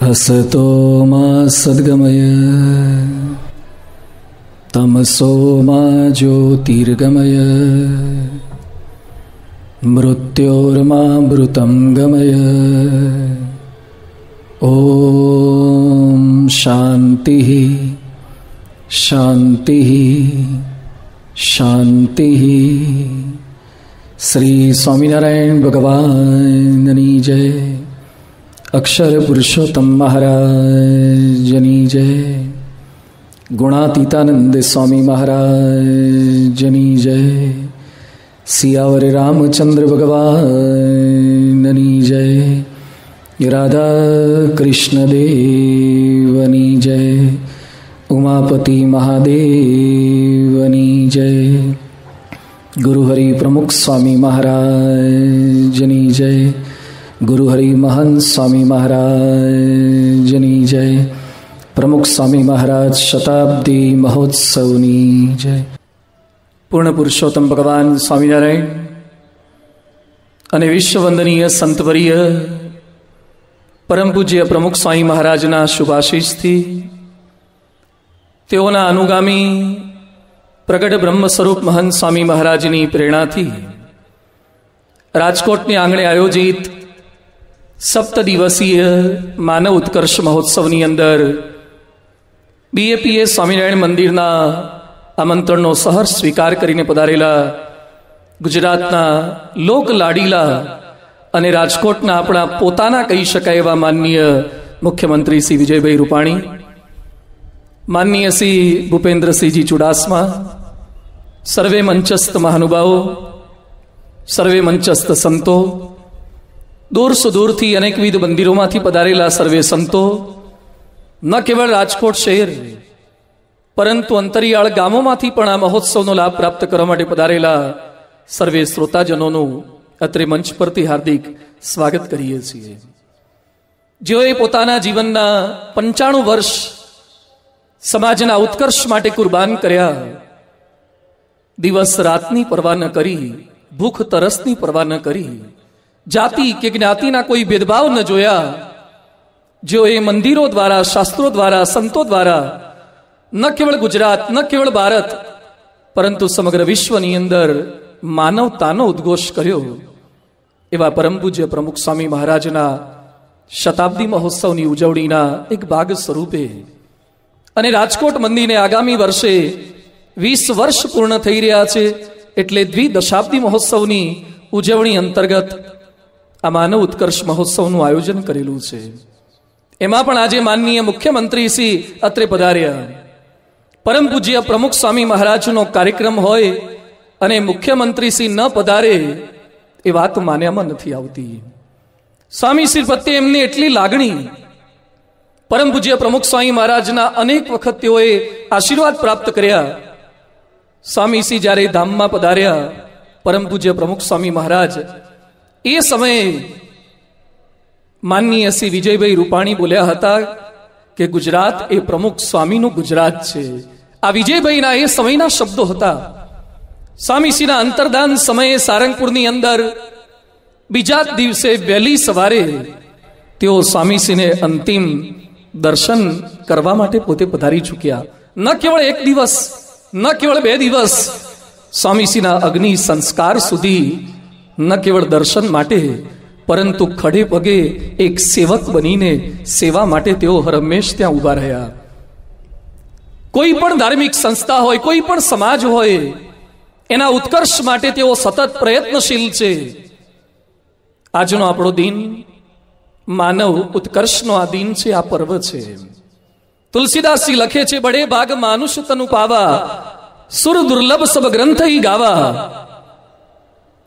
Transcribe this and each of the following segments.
हसतो मा सद्गमय तमसो मा ज्योतिर्गमय मृत्योर्मामृतं गमय। ओम शांति शांति शांति। श्री स्वामीनारायण भगवाननी जय। अक्षर पुरुषोत्तम महाराजनी जय। गुणातीतानंद स्वामी महाराजनी जय। सियावर रामचंद्र भगवाननी जय। राधा कृष्ण देवनी जय। उमापति महादेवनी जय। गुरुहरि प्रमुख स्वामी महाराजनी जय। गुरुहरि महंत स्वामी महाराजनी जय। प्रमुख स्वामी महाराज शताब्दी महोत्सवनी जय। पूर्ण पुरुषोत्तम भगवान स्वामीनारायण અને વિશ્વવંદનીય સંતવરીય પરમ પૂજ્ય પ્રમુખ સ્વામી મહારાજના શુભાશીષથી તેઓના અનુગામી પ્રગટ બ્રહ્મ સ્વરૂપ મહંત સ્વામી મહારાજની પ્રેરણાથી રાજકોટની આંગણે આયોજિત સપ્ત દિવસીય માનવ ઉત્કર્ષ મહોત્સવની અંદર બીએપીએ સ્વામિનારાયણ મંદિરના આમંત્રણનો સહર્ષ સ્વીકાર કરીને પધારેલા ગુજરાતના લોક લાડીલા અને રાજકોટના આપણા પોતાના કહી શકાય એવા માનનીય મુખ્યમંત્રી શ્રી વિજયભાઈ રૂપાણી, માનનીય શ્રી ભૂપેન્દ્રસિંહજી ચુડાસમા, સર્વે મંચસ્થ મહાનુભાવો, સર્વે મંચસ્થ સંતો, દૂર સુદૂરથી અનેકવિધ મંદિરોમાંથી પધારેલા સર્વે સંતો, ન કેવળ રાજકોટ શહેર પરંતુ અંતરિયાળ ગામોમાંથી પણ આ મહોત્સવનો લાભ પ્રાપ્ત કરવા માટે પધારેલા સર્વે શ્રોતાજનોનું અત્રે મંચ પરથી હાર્દિક સ્વાગત કરીએ છીએ। જેઓએ પોતાના જીવનના 95 વર્ષ સમાજના ઉત્કર્ષ માટે કુરબાન કર્યા, દિવસ રાતની પરવા ન કરી, ભૂખ તરસની પરવા ન કરી, જાતિ કે જ્ઞાતિના કોઈ ભેદભાવ ન જોયા, જેઓએ મંદિરો દ્વારા, શાસ્ત્રો દ્વારા, સંતો દ્વારા ન કેવળ ગુજરાત, ન કેવળ ભારત પરંતુ સમગ્ર વિશ્વની અંદર માનવતાનો ઉદ્ઘોષ કર્યો, એવા પરમ પૂજ્ય પ્રમુખ સ્વામી મહારાજના શતાબ્દી મહોત્સવની ઉજવણીના એક ભાગ સ્વરૂપે અને રાજકોટ મંદિરને આગામી વર્ષે 20 વર્ષ પૂર્ણ થઈ રહ્યા છે, એટલે દ્વિદશાબ્દી મહોત્સવની ઉજવણી અંતર્ગત આ માનવ ઉત્કર્ષ મહોત્સવનું આયોજન કરેલું છે। એમાં પણ આજે માનનીય મુખ્યમંત્રી શ્રી અત્રે પધાર્યા। પરમ પૂજ્ય પ્રમુખ સ્વામી મહારાજનો કાર્યક્રમ હોય અને મુખ્યમંત્રી શ્રી ન પધારે એ વાત માન્યામાં નથી આવતી। સ્વામી શ્રી પ્રત્યે એમની એટલી લાગણી, પરમ પૂજ્ય પ્રમુખ સ્વામી મહારાજના અનેક વખત તેઓએ આશીર્વાદ પ્રાપ્ત કર્યા। સ્વામી શ્રી જ્યારે ધામમાં પધાર્યા, પરમ પૂજ્ય પ્રમુખ સ્વામી મહારાજ એ સમયે માનનીય શ્રી વિજયભાઈ રૂપાણી બોલ્યા હતા કે ગુજરાત એ પ્રમુખ સ્વામીનું ગુજરાત છે। આ વિજયભાઈના એ સમયના શબ્દો હતા। સ્વામીશ્રીના અંતરદાન સમયે સારંગપુરની અંદર બીજા દિવસે વહેલી સવારે તેઓ સ્વામીશ્રીને અંતિમ દર્શન કરવા માટે પોતે પધારી ચૂક્યા। ન કેવળ એક દિવસ, ન કેવળ 2 દિવસ, સ્વામીશ્રીના અગ્નિ સંસ્કાર સુધી ન કેવળ દર્શન માટે પરંતુ ખડે પગે એક સેવક બનીને સેવા માટે તેઓ હરમેશ ત્યાં ઉભા રહ્યા। કોઈ પણ ધાર્મિક સંસ્થા હોય, કોઈ પણ સમાજ હોય, એના ઉત્કર્ષ માટે તેઓ સતત પ્રયત્નશીલ છે। આજનો આપણો દિન માનવ ઉત્કર્ષનો આ દિન છે, આ પર્વ છે। તુલસીદાસજી લખે છે, બડે ભાગ માનુષ તનુ પાવા, સુર દુર્લભ સબ ગ્રંથ હી ગાવા।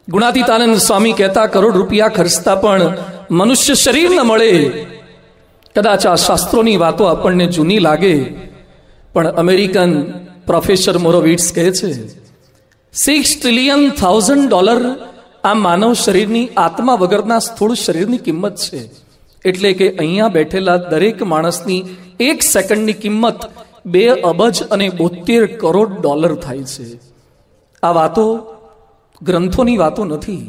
ગુણાતીતાનંદ સ્વામી કહેતા, કરોડ રૂપિયા ખર્ચતા પણ મનુષ્ય શરીર ન મળે। કદાચ આ શાસ્ત્રોની વાતો આપણને જૂની લાગે, પણ અમેરિકન પ્રોફેસર મોરોવિટ્સ કહે છે $6 ટ્રિલિયન આ માનવ શરીરની આત્મા વગરના સ્થૂળ શરીરની કિંમત છે। એટલે કે અહીંયા બેઠેલા દરેક માણસની 1 સેકન્ડની કિંમત $2 અબજ અને $72 કરોડ થાય છે। આ વાતો ગ્રંથોની વાતો નથી,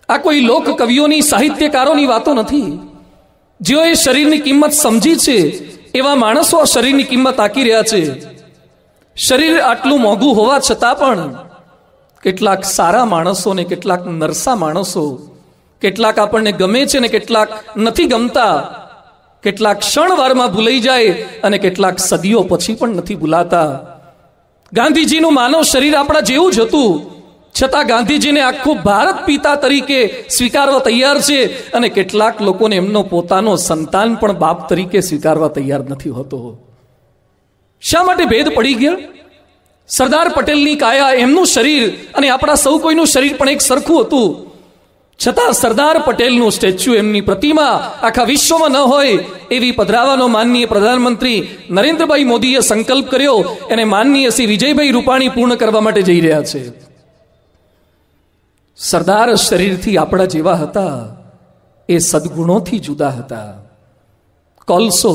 આ કોઈ લોક કવિઓની, સાહિત્યકારોની વાતો નથી. જેઓએ શરીરની કિંમત સમજી છે એવા માણસો આ શરીરની કિંમત આંકી રહ્યા છે. શરીર આટલું મોંઘું હોવા છતાં પણ કેટલાક સારા માણસો ને કેટલાક નરસા માણસો, કેટલાક આપણને ગમે છે ને કેટલાક નથી ગમતા, કેટલાક ક્ષણવારમાં ભૂલાઈ જાય અને કેટલાક સદીઓ પછી પણ નથી ભૂલાતા. ગાંધીજીનું માનવ શરીર આપણા જેવું જ હતું, છતાં ગાંધીજીને આખું ભારત પિતા તરીકે સ્વીકારવા તૈયાર છે અને કેટલાક લોકોને એમનો પોતાનો સંતાન પણ બાપ તરીકે સ્વીકારવા તૈયાર નથી હોતો. શા માટે ભેદ પડી ગયો? સરદાર પટેલની કાયા, એમનું શરીર અને આપણા સૌ કોઈનું શરીર પણ એક સરખું હતું, છતાં સરદાર પટેલનું સ્ટેચ્યુ, એમની પ્રતિમા આખા વિશ્વમાં ન હોય એવી પધરાવાનો માનનીય પ્રધાનમંત્રી નરેન્દ્રભાઈ મોદીએ સંકલ્પ કર્યો અને માનનીય શ્રી વિજયભાઈ રૂપાણી પૂર્ણ કરવા માટે જઈ રહ્યા છે. સરદાર શરીરથી આપણા જેવા હતા, એ સદગુણોથી જુદા હતા. કોલસો,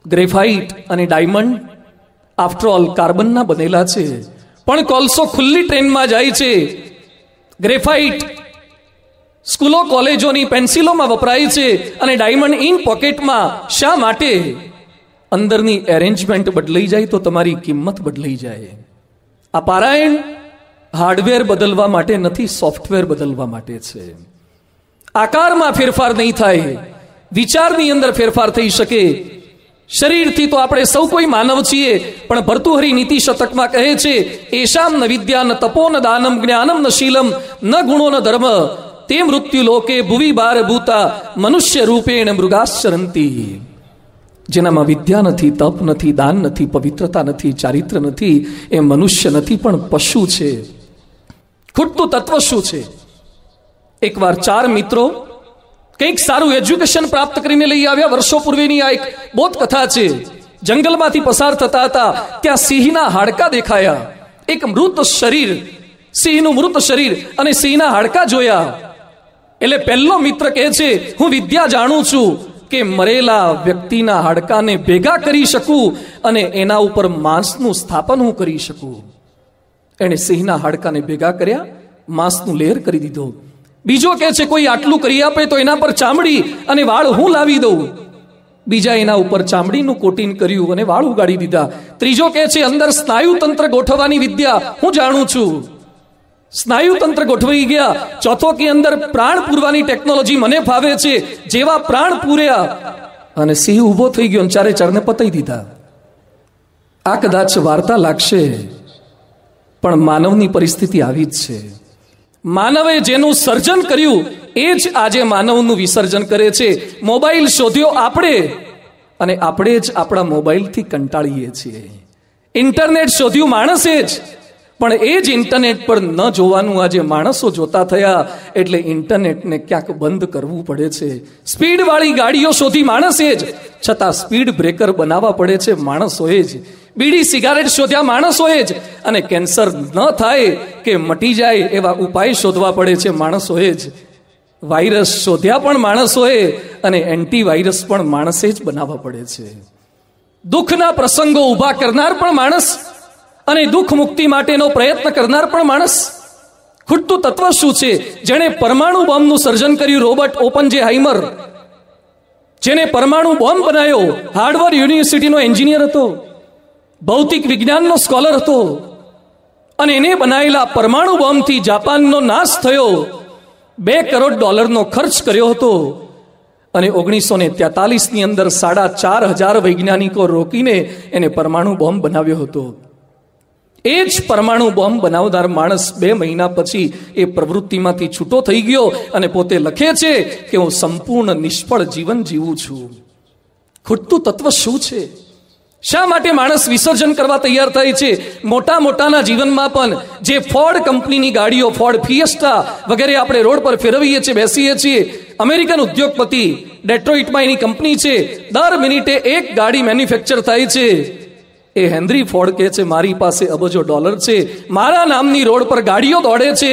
ગ્રેફાઇટ અને ડાયમંડ આફ્ટર ઓલ કાર્બનના બનેલા છે, પણ કોલસો ખુલ્લી ટ્રેનમાં જાય છે. ગ્રેફાઇટ સ્કૂલો કોલેજોની પેન્સિલોમાં વપરાય છે અને ડાયમંડ ઇન પોકેટમાં. શા માટે? અંદરની એરેન્જમેન્ટ બદલાઈ જાય તો તમારી કિંમત બદલાઈ જાય. આ પારાયણ હાર્ડવેર બદલવા માટે નથી, સોફ્ટવેર બદલવા માટે છે. આકારમાં ફેરફાર નહીં થાય, વિચારની અંદર ફેરફાર થઈ શકે. શરીરથી તો આપણે સૌ કોઈ માનવ છીએ, પણ ભર્તુહરી નીતિ શતકમાં કહે છે, એશામ ન વિદ્યા ન તપો ન દાનમ જ્ઞાનમ ન શીલમ ન ગુણો ન ધર્મ તે મૃત્યુ લોકે ભુવિ બાર ભૂતા મનુષ્ય રૂપેણ મૃગાશ્ચરંતી. જેનામાં વિદ્યા નથી, તપ નથી, દાન નથી, પવિત્રતા નથી, ચારિત્ર નથી, એ મનુષ્ય નથી પણ પશુ છે. ખૂટતું તત્વ શું છે? એકવાર 4 મિત્રો કંઈક સારું એજ્યુકેશન પ્રાપ્ત કરીને લઈ આવ્યા. વર્ષો પૂર્વેની આ એક બોધ કથા છે. જંગલમાંથી પસાર થતા હતા, ત્યાં સિંહના હાડકા દેખાયા. એક મૃત શરીર, સિંહનું મૃત શરીર અને સિંહના હાડકા જોયા. એટલે પહેલો મિત્ર કહે છે, હું વિદ્યા જાણું છું કે મરેલા વ્યક્તિના હાડકાને ભેગા કરી શકું અને એના ઉપર માંસનું સ્થાપન હું કરી શકું. એણે સિંહના હાડકાને ભેગા કર્યા, માંસનું લેર કરી દીધો. બીજો કહે છે, કોઈ આટલું કરી આપે તો એના પર ચામડી અને વાળ હું લાવી દઉં. બીજા એના ઉપર ચામડીનું કોટિંગ કર્યું અને વાળ ઉગાડી દીધા. ત્રીજો કહે છે, અંદર સ્નાયુ તંત્ર ગોઠવવાની વિદ્યા હું જાણું છું. સ્નાયુ તંત્ર ગોઠવાઈ ગયા. ચોથો કે અંદર પ્રાણ પૂરવાની ટેકનોલોજી મને ફાવે છે. જેવા પ્રાણ પૂર્યા અને સિંહ ઉભો થઈ ગયો, 4 પતાઈ દીધા. આ કદાચ વાર્તા લાગશે, પણ માનવની પરિસ્થિતિ આવી જ છે. માનવે જેનું સર્જન કર્યું એ જ આજે માનવનું વિસર્જન કરે છે. મોબાઈલ શોધ્યો આપણે અને આપણે જ આપણા મોબાઈલથી કંટાળીએ છીએ. ઇન્ટરનેટ શોધ્યું માણસે જ, પણ એ જ ઇન્ટરનેટ પર ન જોવાનું આજે માણસો જોતા થયા, એટલે ઇન્ટરનેટને ક્યાંક બંધ કરવું પડે છે. સ્પીડવાળી ગાડીઓ શોધી માણસે જ, છતાં સ્પીડ બ્રેકર બનાવવા પડે છે માણસોએ જ. બીડી સિગારેટ શોધ્યા માણસોએ જ, અને કેન્સર ન થાય કે મટી જાય એવા ઉપાય શોધવા પડે છે માણસોએ જ. વાયરસ શોધ્યા પણ માણસોએ અને એન્ટીવાયરસ પણ માણસે જ બનાવવા પડે છે. દુઃખના પ્રસંગો ઊભા કરનાર પણ માણસ અને દુઃખ મુક્તિ માટેનો પ્રયત્ન કરનાર પણ માણસ. ખૂટતું તત્વ શું છે? જેણે પરમાણુ બોમ્બનું સર્જન કર્યું, રોબર્ટ ઓપનહેઇમર, જેને પરમાણુ બોમ્બ બનાવ્યો, હાર્વર્ડ યુનિવર્સિટીનો એન્જિનિયર હતો, ભૌતિક વિજ્ઞાનનો સ્કોલર હતો, અને એને બનાવેલા પરમાણુ બોમ્બથી જાપાનનો નાશ થયો. $2 કરોડ ખર્ચ કર્યો હતો અને 1943ની અંદર 4,500 વૈજ્ઞાનિકો રોકીને એને પરમાણુ બોમ્બ બનાવ્યો હતો. એ જ પરમાણુ બોમ્બ બનાવનાર માણસ 2 મહિના પછી એ પ્રવૃત્તિમાંથી છૂટો થઈ ગયો અને પોતે લખે છે કે હું સંપૂર્ણ નિષ્ફળ જીવન જીવું છું. ખૂટતું તત્વ શું છે? શા માટે માણસ વિસર્જન કરવા તૈયાર થાય છે? મોટા મોટાના જીવનમાં પણ જે ફોર્ડ કંપનીની ગાડીઓ, ફોર્ડ ફિએસ્ટા વગેરે આપણે રોડ પર ફેરવીએ છીએ, બેસીએ છીએ, અમેરિકન ઉદ્યોગપતિ ડેટ્રોઇટમાં એની કંપની છે, દર મિનિટે એક ગાડી મેન્યુફેક્ચર થાય છે. એ હેનરી ફોર્ડ કહે છે, મારી પાસે અબજો ડોલર છે, મારા નામની રોડ પર ગાડીઓ દોડે છે,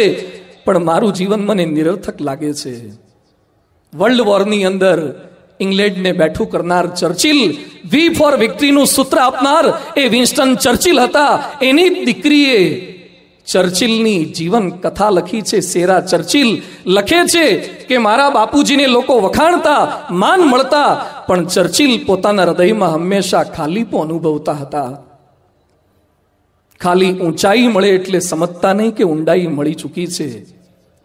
પણ મારું જીવન મને નિરર્થક લાગે છે. વર્લ્ડ વોરની અંદર ઇંગ્લેન્ડને બેઠું કરનાર ચર્ચિલ, વી ફોર વિક્ટરીનું સૂત્ર આપનાર એ વિન્સ્ટન ચર્ચિલ હતા. એની દીકરીએ ચર્ચિલની જીવન કથા લખી છે. સેરા ચર્ચિલ લખે છે કે મારા બાપુજીને લોકો વખાણતા, માન મળતા, પણ ચર્ચિલ પોતાના હૃદયમાં હંમેશા ખાલીપો અનુભવતા હતા. ખાલી ઊંચાઈ મળે એટલે સમજતા નહીં કે ઊંડાઈ મળી ચૂકી છે.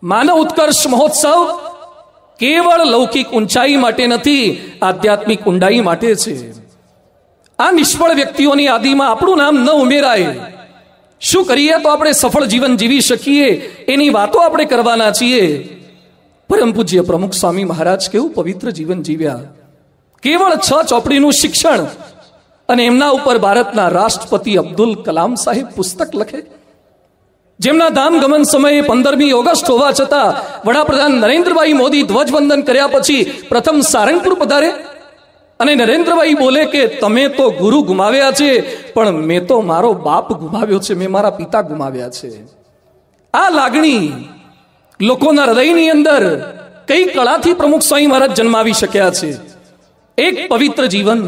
માનવ ઉત્કર્ષ મહોત્સવ કેવળ લૌકિક ઊંચાઈ માટે નથી, આધ્યાત્મિક ઊંડાઈ માટે છે. આ નિષ્ફળ વ્યક્તિઓની યાદીમાં આપણું નામ ન ઉમેરાય. શું કરીએ તો આપણે સફળ જીવન જીવી શકીએ એની વાતો આપણે કરવાના છીએ. પરમ પૂજ્ય પ્રમુખ સ્વામી મહારાજ કેવું પવિત્ર જીવન જીવ્યા. કેવળ 6 ચોપડીનું શિક્ષણ અને એમના ઉપર ભારતના રાષ્ટ્રપતિ અબ્દુલ કલામ સાહેબ પુસ્તક લખે. જેમના ધામ ગમન સમયે 15મી ઓગસ્ટ હોવા છતાં વડાપ્રધાન નરેન્દ્રભાઈ મોદી ધ્વજવંદન કર્યા પછી પ્રથમ સારંગપુર પધારે અને નરેન્દ્રભાઈ બોલે કે તમે તો ગુરુ ગુમાવ્યા છે, પણ મેં તો મારો બાપ ગુમાવ્યો છે, મેં મારા પિતા ગુમાવ્યા છે. આ લાગણી લોકોના હૃદયની અંદર કઈ કળાથી પ્રમુખ સ્વામી મહારાજ જન્માવી શક્યા છે. એક પવિત્ર જીવન,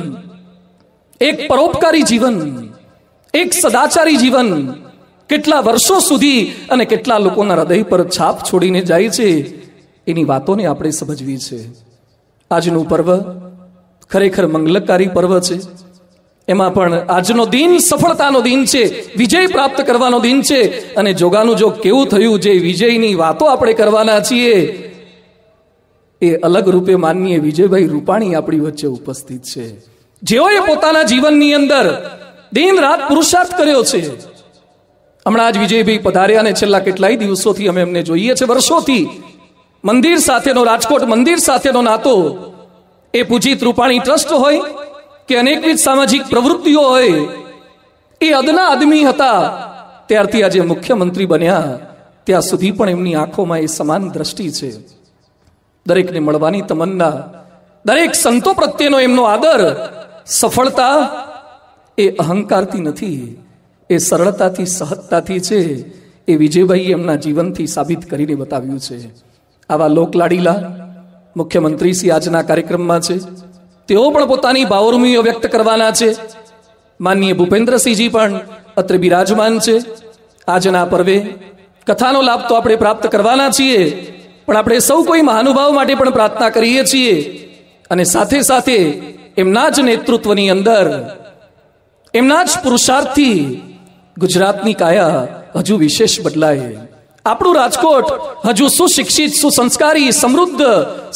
એક પરોપકારી જીવન, એક સદાચારી જીવન કેટલા વર્ષો સુધી અને કેટલા લોકોના હૃદય પર છાપ છોડીને જાય છે એની વાતોને આપણે સમજવી છે. આજનું પર્વ ખરેખર મંગલકારી પર્વ છે. એમાં પણ આજનો દિન સફળતાનો દિન છે, વિજય પ્રાપ્ત કરવાનો દિન છે. અને જોગાનું જોગ કેવું થયું, જે વિજયની વાતો આપણે કરવાના છીએ એ અલગ રૂપે માનનીય વિજયભાઈ રૂપાણી આપણી વચ્ચે ઉપસ્થિત છે. જેઓએ પોતાના જીવનની અંદર દિન રાત પુરુષાર્થ કર્યો છે. હમણાં જ વિજયભાઈ પધાર્યા અને છેલ્લા કેટલાય દિવસોથી અમે એમને જોઈએ છે, વર્ષોથી. મંદિર સાથેનો, રાજકોટ મંદિર સાથેનો નાતો, એ પૂજિત રૂપાણી ટ્રસ્ટ હોય કે અનેકવિધ સામાજિક પ્રવૃત્તિઓ હોય, એ અદના આદમી હતા. ત્યારથી આજે મુખ્યમંત્રી બન્યા ત્યાં સુધી પણ એમની આંખોમાં એ સમાન દ્રષ્ટિ છે. દરેકને મળવાની તમન્ના, દરેક સંતો પ્રત્યેનો એમનો આદર. સફળતા એ અહંકારથી નથી, એ સરળતાથી, સહજતાથી છે. એ વિજયભાઈ એમના જીવનથી સાબિત કરીને બતાવ્યું છે. આવા લોકલાડીલા મુખ્યમંત્રી શ્રી આજના કાર્યક્રમમાં છે. તેઓ પણ પોતાની ભાવરૂમીઓ વ્યક્ત કરવાના છે. માનનીય ભૂપેન્દ્રસિંહજી પણ અત્રે બિરાજમાન છે. આજના પર્વે કથાનો લાભ તો આપણે પ્રાપ્ત કરવાના છીએ, પણ આપણે સૌ કોઈ મહાનુભાવ માટે પણ પ્રાર્થના કરીએ છીએ. અને સાથે સાથે એમના જ નેતૃત્વની અંદર, એમના જ પુરુષાર્થથી ગુજરાતની કાયા હજુ વિશેષ બદલાય. આપણું રાજકોટ હજુ સુશિક્ષિત, સુસંસ્કારી, સમૃદ્ધ,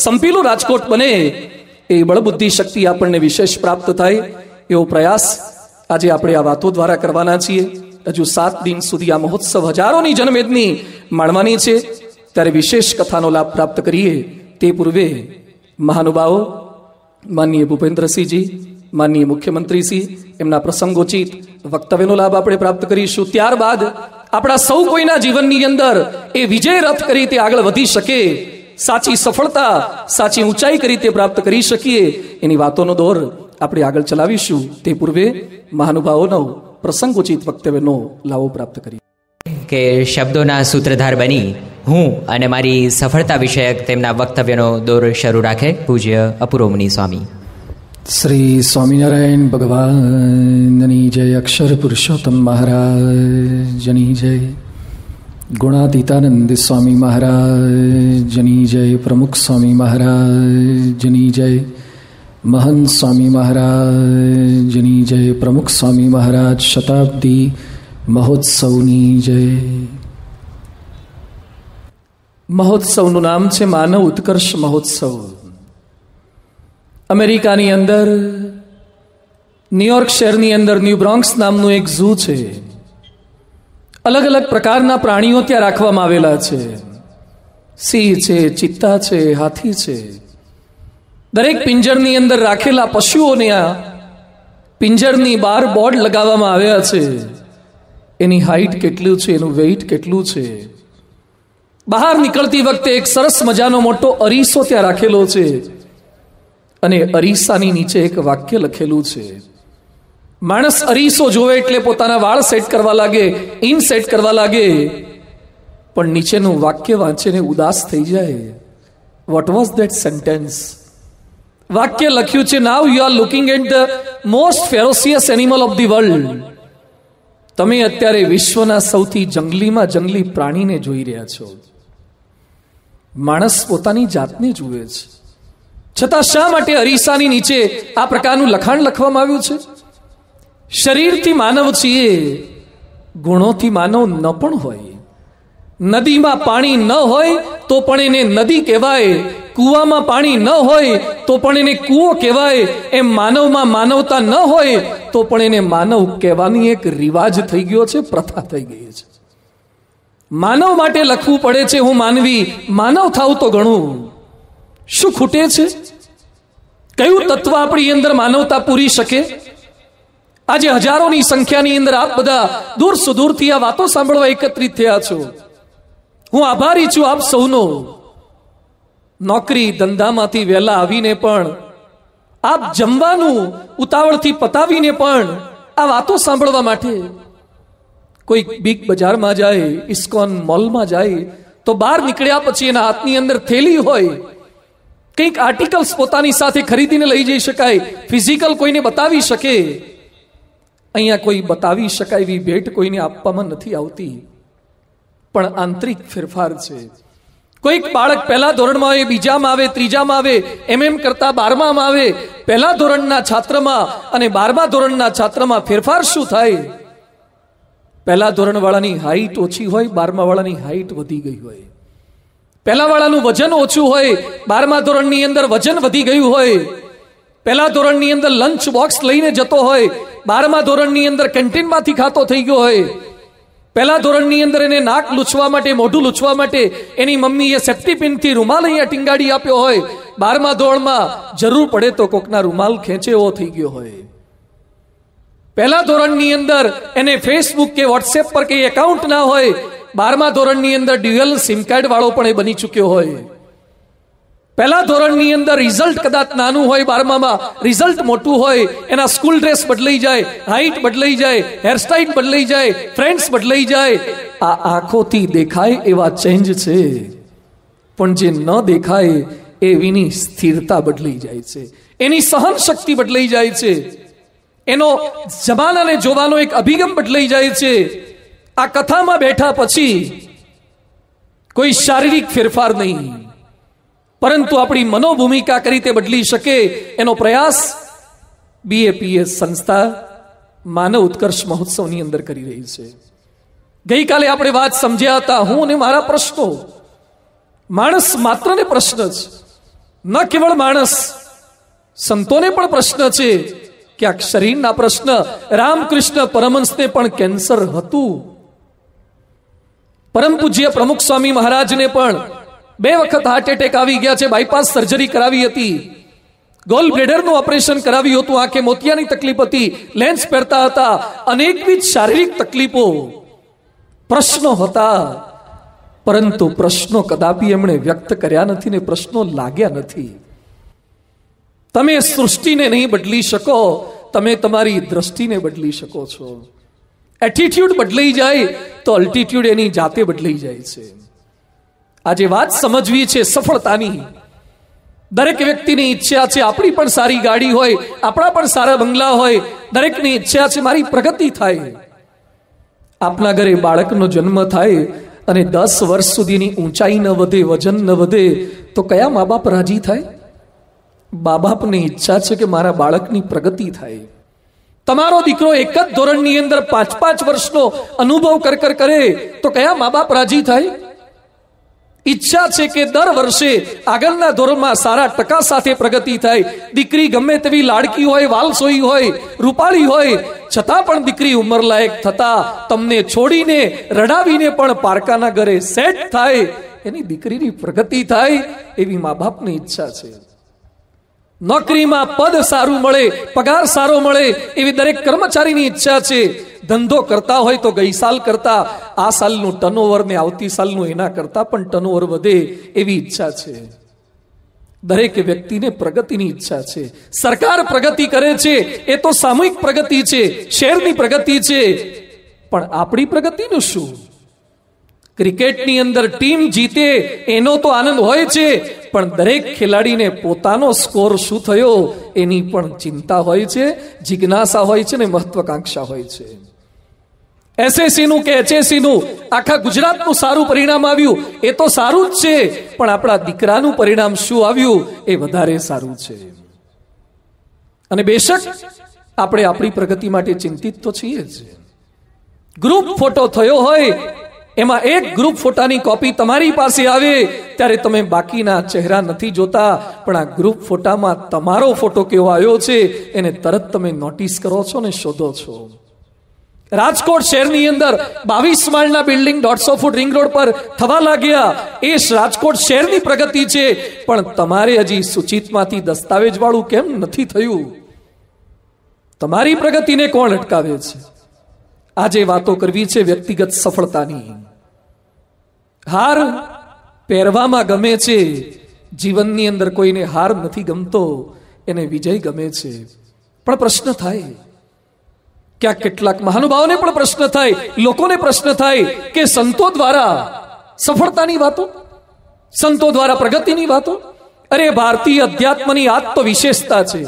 સંપીલું રાજકોટ બને. એ બળબુદ્ધિ શક્તિ આપણને વિશેષ પ્રાપ્ત થાય એવો પ્રયાસ આજે આપણે આ વાતો દ્વારા કરવાના છીએ. હજુ 7 દિન સુધી આ મહોત્સવ, હજારોની જનમેદની માણવાની છે. ત્યારે વિશેષ કથાનો લાભ પ્રાપ્ત કરીએ તે પૂર્વે મહાનુભાવો માનનીય ભૂપેન્દ્રસિંહજી, માનનીય મુખ્યમંત્રીશ્રી, એમના પ્રસંગોચિત વક્તવ્યનો લાભ આપણે પ્રાપ્ત કરીશું. ત્યારબાદ આપણા સૌ કોઈના જીવનની અંદર એ વિજય રથ કરી તે આગળ વધી શકે, સાચી સફળતા, સાચી ઊંચાઈ કરી તે પ્રાપ્ત કરી શકીએ એની વાતોનો દોર આપણે આગળ ચલાવીશું. તે પૂર્વે મહાનુભાવોનો પ્રસંગોચિત વક્તવ્યનો લાવો પ્રાપ્ત કરીએ. કે શબ્દોના સૂત્રધાર બની હું અને મારી સફળતા વિષયક તેમના વક્તવ્યનો દોર શરૂ રાખે પૂજ્ય અપૂર્વમુનિ સ્વામી. શ્રી સ્વામિનારાયણ ભગવાનની જય. અક્ષર પુરુષોત્તમ મહારાજની જય. ગુણાતીતાનંદ સ્વામી મહારાજની જય. પ્રમુખ સ્વામી મહારાજની જય. મહંત સ્વામી મહારાજની જય. પ્રમુખ સ્વામી મહારાજ શતાબ્દી મહોત્સવની જય. મહોત્સવનું નામ છે માનવ ઉત્કર્ષ મહોત્સવ. અમેરિકાની અંદર ન્યુયોર્ક શહેરની અંદર ન્યૂ બ્રોન્ક્સ નામનું એક ઝૂ છે. અલગ અલગ પ્રકારના પ્રાણીઓ ત્યાં રાખવામાં આવેલા છે. સિંહ છે, ચિત્તા છે, હાથી છે. દરેક પિંજરની અંદર રાખેલા પશુઓને આ પિંજરની બહાર બોર્ડ લગાવવામાં આવ્યા છે. એની હાઈટ કેટલું છે, એનું વેઇટ કેટલું છે. બહાર નીકળતી વખતે એક સરસ મજાનો મોટો અરીસો ત્યાં રાખેલો છે અને અરીસાની નીચે એક વાક્ય લખેલું છે. માણસ અરીસો જોવે એટલે પોતાના વાળ સેટ કરવા લાગે, ઇન સેટ કરવા લાગે, પણ નીચેનું વાક્ય વાંચીને ઉદાસ થઈ જાય. What was that sentence? વાક્ય લખ્યું છે, now you are looking at the most ferocious animal of the world. તમે અત્યારે વિશ્વના સૌથી જંગલીમાં જંગલી પ્રાણીને જોઈ રહ્યા છો. માણસ પોતાની જાતને જુએ છે, છતાં શા માટે અરીસાની નીચે આ પ્રકારનું લખાણ લખવામાં આવ્યું છે? શરીરથી માનવ છીએ, ગુણોથી માનવ ન પણ હોય. નદીમાં પાણી ન હોય તો પણ એને નદી કહેવાય, કૂવામાં પાણી ન હોય તો પણ એને કૂવો કહેવાય. એમ માનવમાં માનવતા ન હોય તો પણ એને માનવ કહેવાની એક રિવાજ થઈ ગયો છે, પ્રથા થઈ ગઈ છે. માનવ માટે લખવું પડે છે હું માનવી, માનવ થાવ તો ઘણું. શું ખૂટે છે? કયું તત્વ આપણી અંદર માનવતા પૂરી શકે? આજે હજારોની સંખ્યાની અંદર આપ બધા દૂર સુદૂરથી આ વાતો સાંભળવા એકત્રિત થયા છો. હું આભારી છું આપ સૌનો. નોકરી ધંધામાંથી વહેલા આવીને પણ, આપ જમવાનું ઉતાવળથી પતાવીને પણ આ વાતો સાંભળવા માટે. કોઈ બિગ બજારમાં જાય, ઇસ્કોન મોલમાં જાય તો બહાર નીકળ્યા પછી એના હાથની અંદર થેલી હોય, કંઈક આર્ટિકલ્સ પોતાની સાથે ખરીદીને લઈ જઈ શકાય, ફિઝિકલ કોઈને બતાવી શકે. અહીંયા કોઈ બતાવી શકાય એવી ભેટ કોઈને આપવામાં નથી આવતી, પણ આંતરિક ફેરફાર છે. કોઈક બાળક પહેલા ધોરણમાં આવે, બીજામાં આવે, ત્રીજામાં આવે, એમ કરતા 12માં આવે. પહેલા ધોરણના છાત્રમાં અને 12મા ધોરણના છાત્રમાં ફેરફાર શું થાય? પહેલા ધોરણવાળાની હાઈટ ઓછી હોય, 12મા વાળાની હાઈટ વધી ગઈ હોય. પહેલા વાળાનું વજન ઓછું હોય, 12મા ધોરણની અંદર વજન વધી ગયું હોય. પહેલા ધોરણની અંદર લંચ બોક્સ લઈને જતો હોય, 12મા ધોરણની અંદર કેન્ટીનમાંથી ખાતો થઈ ગયો હોય. પહેલા ધોરણની અંદર એને નાક લૂછવા માટે, મોઢું લૂછવા માટે એની મમ્મીએ સેફ્ટી પિનથી રૂમાલ અહીંયા ટીંગાડી આપ્યો હોય. 12મા ધોરણમાં જરૂર પડે તો કોકના રૂમાલ ખેંચે એવો થઈ ગયો હોય. પહેલા ધોરણની અંદર એને ફેસબુક કે વોટ્સએપ પર કઈ એકાઉન્ટ ના હોય. 12મા ધોરણની અંદર ડ્યુઅલ સિમ કાર્ડ વાળો પણ એ બની ચૂક્યો હોય. પહેલા ધોરણની અંદર રિઝલ્ટ કદાચ નાનું હોય, 12મામાં રિઝલ્ટ મોટું હોય. એના સ્કૂલ ડ્રેસ બદલાઈ જાય, હાઈટ બદલાઈ જાય, હેરસ્ટાઈલ બદલાઈ જાય, ફ્રેન્ડ્સ બદલાઈ જાય. આ આંખોથી દેખાય એવા ચેન્જ છે, પણ જે ન દેખાય એવીની સ્થિરતા બદલાઈ જાય છે, એની સહન શક્તિ બદલાઈ જાય છે, એનો જમાનાને જોવાનો એક અભિગમ બદલાઈ જાય છે. આ કથામાં બેઠા પછી કોઈ શારીરિક ફેરફાર નહીં, પરંતુ આપણી મનોભૂમિકા કઈ રીતે બદલી શકે એનો પ્રયાસ BAPS સંસ્થા માનવ ઉત્કર્ષ મહોત્સવની અંદર કરી રહી છે. ગઈકાલે આપણે વાત સમજ્યા હતા, હું અને મારા પ્રશ્નો. માણસ માત્ર ને પ્રશ્ન છે, ન કેવળ માણસ, સંતોને પણ પ્રશ્ન છે. ક્યાંક શરીરના પ્રશ્ન. રામકૃષ્ણ પરમહંસને પણ કેન્સર હતું. પરમ પૂજ્ય પ્રમુખ સ્વામી મહારાજને પણ 2 વખત હાર્ટ એટેક આવી ગયા છે. બાયપાસ સર્જરી કરાવી હતી, ગોલ બ્લેડરનું ઓપરેશન કરાવ્યું હતું, આંખે મોતિયાની તકલીફ હતી, લેન્સ પહેરતા હતા, અનેકવિધ શારીરિક તકલીફો, પ્રશ્નો હતા. પરંતુ પ્રશ્નો કદાપી એમણે વ્યક્ત કર્યા નથી ને પ્રશ્નો લાગ્યા નથી. તમે સૃષ્ટિને નહીં બદલી શકો, તમે તમારી દ્રષ્ટિને બદલી શકો છો. એટીટ્યુડ બદલાઈ જાય તો અલ્ટિટ્યુડ એની જાતે બદલાઈ જાય છે. આજે વાત સમજવી છે સફળતાની. દરેક વ્યક્તિની ઈચ્છા છે આપણી પણ સારી ગાડી હોય, આપણા પણ સારા બંગલા હોય. દરેકની ઈચ્છા છે મારી પ્રગતિ થાય. આપના ઘરે બાળકનો જન્મ થાય અને 10 વર્ષ સુધીની ઊંચાઈ ન વધે, વજન ન વધે, તો કયા મા બાપ રાજી થાય? મા બાપની ઈચ્છા છે કે મારા બાળકની પ્રગતિ થાય. તમારો દીકરો એક જ ધોરણની અંદર 5-5 વર્ષનો અનુભવ કરે તો કયા મા બાપ રાજી થાય? ઈચ્છા છે કે દર વર્ષે આગળના ધોરણમાં સારા ટકા સાથે પ્રગતિ થાય. દીકરી ગમે તેવી લાડકી હોય, વાલસોઈ હોય, રૂપાળી હોય, છતાં પણ દીકરી ઉંમરલાયક થતા તમને છોડીને રડાવીને પણ પારકાના ઘરે સેટ થાય, એની દીકરીની પ્રગતિ થાય, એવી મા બાપની ઈચ્છા છે. નોકરીમાં પદ સારું મળે, પગાર સારો મળે, એવી દરેક કર્મચારીની ઈચ્છા છે. ધંધો કરતા હોય તો ગઈ સાલ કરતા આ સાલનું ટર્નઓવર ને આવતી સાલનું એના કરતા પણ ટર્નઓવર વધે, એવી ઈચ્છા છે. દરેક વ્યક્તિને પ્રગતિની ઈચ્છા છે. સરકાર પ્રગતિ કરે છે એ તો સામૂહિક પ્રગતિ છે, શહેરની પ્રગતિ છે, પણ આપણી પ્રગતિનું શું? ક્રિકેટની અંદર ટીમ જીતે એનો તો આનંદ હોય છે, પણ દરેક ખેલાડીને પોતાનો સ્કોર શું થયો એની પણ ચિંતા હોય છે, જિજ્ઞાસા હોય છે ને મહત્વાકાંક્ષા હોય છે. SSC નું કે HSC નું આખા ગુજરાતનું સારું પરિણામ આવ્યું, એ તો સારું જ છે, પણ આપણા દીકરાનું પરિણામ શું આવ્યું એ વધારે સારું છે. અને બેશક આપણે આપણી પ્રગતિ માટે ચિંતિત તો છીએ જ. ગ્રુપ ફોટો થયો હોય, એમાં એક ગ્રુપ ફોટાની કોપી તમારી પાસે આવે ત્યારે તમે બાકીના ચહેરા નથી જોતા, પણ આ ગ્રુપ ફોટામાં તમારો ફોટો કેવો આવ્યો છે એને તરત તમે નોટિસ કરો છો ને શોધો છો. રાજકોટ શહેરની અંદર 22 માળના બિલ્ડિંગ 150 ફૂટ રિંગ રોડ પર થવા લાગ્યા. એ રાજકોટ શહેરની પ્રગતિ છે, પણ તમારે હજી સૂચિતમાંથી દસ્તાવેજ વાળું કેમ નથી થયું? તમારી પ્રગતિને કોણ અટકાવે છે? આજે વાતો કરવી છે વ્યક્તિગત સફળતાની. હાર પહેરવામાં ગમે છે, જીવનની અંદર કોઈને હાર નથી ગમતો, એને વિજય ગમે છે. પણ પ્રશ્ન થાય, ક્યાંક કેટલાક મહાનુભાવોને પણ પ્રશ્ન થાય, લોકોને પ્રશ્ન થાય કે સંતો દ્વારા સફળતાની વાતો, સંતો દ્વારા પ્રગતિની વાતો. અરે ભારતીય અધ્યાત્મની આ તો વિશેષતા છે.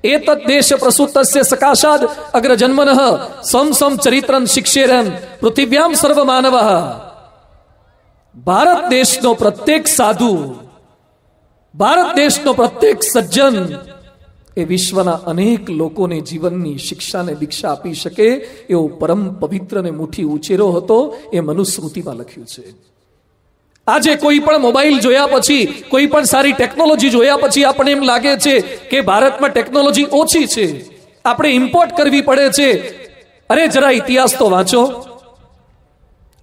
એતત દેશ પ્રસૂતસ્ય સકાશાદ અગ્રજન્મનઃ સમ સમ ચરિત્રં શિક્ષેરન પૃથિવ્યામ સર્વ માનવ. ભારત દેશનો પ્રત્યેક સાધુ, ભારત દેશનો પ્રત્યેક સજ્જન એ વિશ્વના અનેક લોકોને જીવનની શિક્ષાને દીક્ષા આપી શકે એવો પરમ પવિત્ર ને મુઠ્ઠી ઉછેરો હતો. એ મનુસ્મૃતિમાં લખ્યું છે. આજે કોઈ પણ મોબાઈલ જોયા પછી, કોઈ પણ સારી ટેકનોલોજી જોયા પછી આપણને એમ લાગે છે કે ભારતમાં ટેકનોલોજી ઓછી છે, આપણે ઇમ્પોર્ટ કરવી પડે છે. અરે જરા ઇતિહાસ તો વાંચો.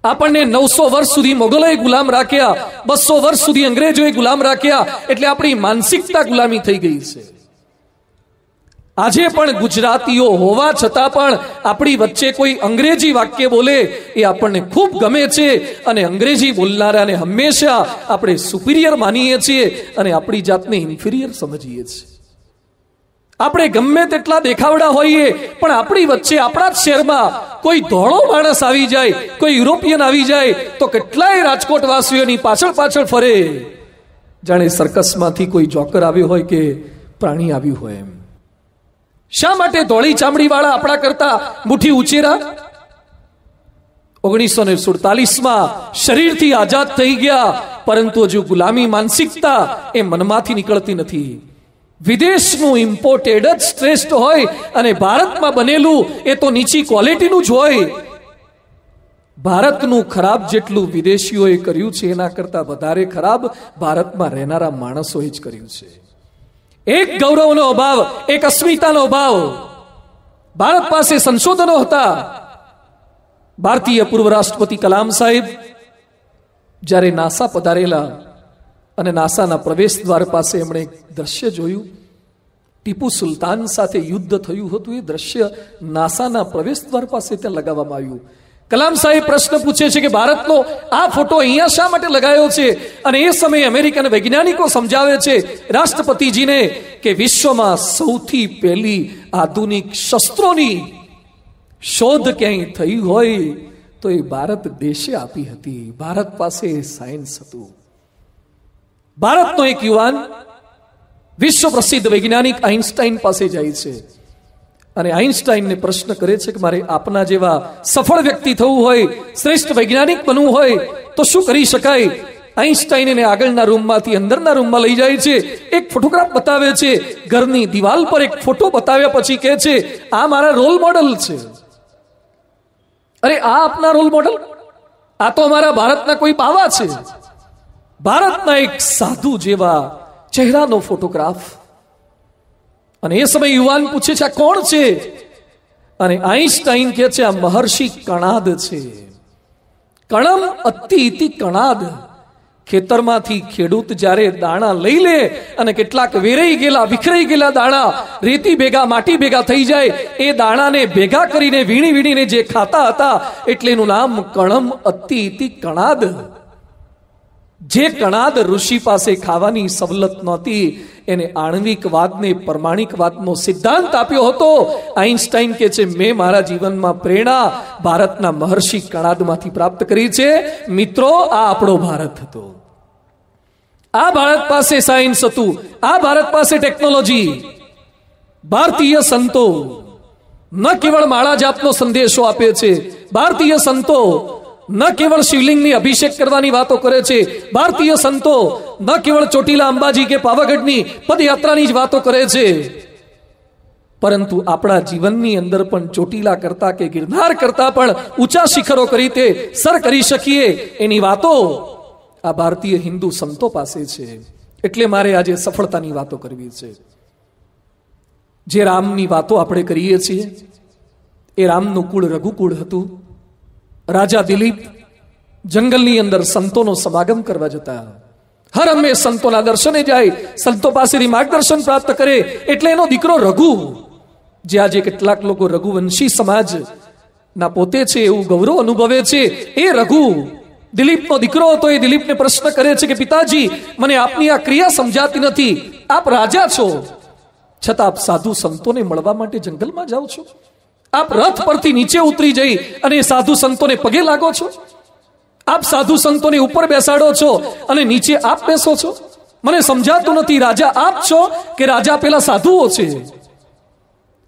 આપણને 900 વર્ષ સુધી મોગલોએ ગુલામ રાખ્યા, 200 વર્ષ સુધી અંગ્રેજોએ ગુલામ રાખ્યા, એટલે આપણી માનસિકતા ગુલામી થઈ ગઈ છે. આજે પણ ગુજરાતીઓ હોવા છતાં પણ આપણી વચ્ચે કોઈ અંગ્રેજી વાક્ય બોલે એ આપણને ખૂબ ગમે છે, અને અંગ્રેજી બોલનારાને હંમેશા આપણે સુપિરિયર માનીએ છીએ અને આપણી જાતને ઇન્ફિરિયર સમજીએ છીએ. આપણે ગમે તેટલા દેખાવડા હોઈએ, પણ આપણી વચ્ચે આપણા જ શહેરમાં કોઈ ધોળો માણસ આવી જાય, કોઈ યુરોપિયન આવી જાય તો કેટલાય રાજકોટ વાસીઓની પાછળ પાછળ ફરે, જાણે સર્કસમાંથી કોઈ જોકર આવ્યો હોય કે પ્રાણી આવ્યું હોય એમ. શા માટે ધોળી ચામડી વાળા આપણા કરતા મુઠ્ઠી ઉચેરા? 1947માં શરીરથી આઝાદ થઈ ગયા, પરંતુ હજુ ગુલામી માનસિકતા એ મનમાંથી નીકળતી નથી. વિદેશનું ઇમ્પોર્ટેડ જ શ્રેષ્ઠ હોય અને ભારતમાં બનેલું એ તો નીચી ક્વોલિટીનું જ હોય. ભારતનું ખરાબ જેટલું વિદેશીઓએ કર્યું છે એના કરતા વધારે ખરાબ ભારતમાં રહેનારા માણસોએ જ કર્યું છે. એક ગૌરવનો અભાવ, એક અસ્મિતાનો અભાવ. ભારત પાસે સંશોધનો હતા. ભારતીય પૂર્વ રાષ્ટ્રપતિ કલામ સાહેબ જ્યારે નાસા પધારેલા અને નાસાના પ્રવેશ દ્વાર પાસે એમણે એક દ્રશ્ય જોયું. ટીપુ સુલતાન સાથે યુદ્ધ થયું હતું. એ દ્રશ્ય નાસાના પ્રવેશ દ્વાર પાસે ત્યાં લગાવવામાં આવ્યું. કલામ સાહેબ પ્રશ્ન પૂછે છે કે ભારતનો આ ફોટો અહીંયા શા માટે લગાયો છે? અને એ સમયે અમેરિકન વૈજ્ઞાનિકો સમજાવે છે રાષ્ટ્રપતિજીને કે વિશ્વમાં સૌથી પહેલી આધુનિક શસ્ત્રોની શોધ ક્યાંય થઈ હોય તો એ ભારત દેશે આપી હતી. ભારત પાસે સાયન્સ હતું. ભારતનો એક યુવાન વિશ્વ પ્રસિદ્ધ વૈજ્ઞાનિક આઇન્સ્ટાઈન પાસે જાય છે અને આઇન્સ્ટાઈનને પ્રશ્ન કરે છે કે મારે આપના જેવા સફળ વ્યક્તિ થવું હોય, શ્રેષ્ઠ વૈજ્ઞાનિક બનવું હોય તો શું કરી શકાય? આઇન્સ્ટાઈન એને આગળના રૂમમાંથી અંદરના રૂમમાં લઈ જાય છે. એક ફોટોગ્રાફ બતાવે છે. ઘરની દિવાલ પર એક ફોટો બતાવ્યા પછી કહે છે આ મારા રોલ મોડલ છે. અરે આ આપના રોલ મોડલ? આ તો અમારા ભારતના કોઈ બાવા છે. ભારતના એક સાધુ જેવા ચહેરાનો ફોટોગ્રાફ. અને એ સમય યુવાન પૂછે છે આ કોણ છે? અને આઇન્સ્ટાઈન કહે છે આ મહર્ષિ કણાદ છે. કણમ અતિ ઇતિ કણાદ. ખેતરમાંથી ખેડૂત જ્યારે દાણા લઈ લે અને કેટલાક વેરાઈ ગયેલા વિખરાઈ ગયેલા દાણા રેતી ભેગા માટી ભેગા થઈ જાય, એ દાણાને ભેગા કરીને વીણી વીણીને જે ખાતા હતા એટલે એનું નામ કણમ અતિ ઇતિ કણાદ. જે કણાદ ઋષિ પાસે ખાવાની સવલત નહોતી એને આણ્વિકવાદને પરમાણિકવાદનો સિદ્ધાંત આપ્યો હતો. આઇન્સ્ટાઈન કહે છે મેં મારા જીવનમાં પ્રેરણા ભારતના મહર્ષિ કણાદમાંથી પ્રાપ્ત કરી છે. મિત્રો, આ આપણો ભારત હતો. આ ભારત પાસે સાયન્સ હતું. આ ભારત પાસે ટેકનોલોજી. ભારતીય સંતો ન કેવળ માળા જાપનો સંદેશો આપે છે, ભારતીય સંતો ન કેવળ શિવલિંગની અભિષેક કરવાની વાતો કરે છે, ભારતીય સંતો ન કેવળ ચોટીલા અંબાજી કે પાવાગઢની પદયાત્રાની જ વાતો કરે છે, પરંતુ આપણા જીવનની અંદર પણ ચોટીલા કરતા કે ગિરનાર કરતા પણ ઊંચા શિખરો કરી તે સર કરી શકીએ એની વાતો આ ભારતીય હિન્દુ સંતો પાસે છે. એટલે મારે આજે સફળતાની વાતો કરવી છે. જે રામની વાતો આપણે કરીએ છીએ એ રામનું કુળ રઘુકુળ હતું. રાજા દિલીપ જંગલની અંદર સંતોનો સમાગમ કરવા જતા, હર હંમેશ સંતોના દર્શને જાય, સંતો પાસેથી માર્ગદર્શન પ્રાપ્ત કરે. એટલે એનો દીકરો રઘુ, જે આજે કેટલાક લોકો રઘુવંશી સમાજ ના પોતે છે એવું ગૌરવ અનુભવે છે, એ રઘુ દિલીપનો દીકરો હતો. એ દિલીપને પ્રશ્ન કરે છે કે પિતાજી, મને આપની આ ક્રિયા સમજાતી નથી. આપ રાજા છો, છતાં આપ સાધુ સંતોને મળવા માટે જંગલમાં જાઓ છો. આપ રથ પરથી નીચે ઉતરી જઈ અને સાધુ સંતોને પગે લાગો છો. આપ સાધુ સંતોને ઉપર બેસાડો છો અને નીચે આપ બેસો છો. મને સમજાતું નથી, રાજા આપ છો કે રાજા પેલા સાધુઓ છે?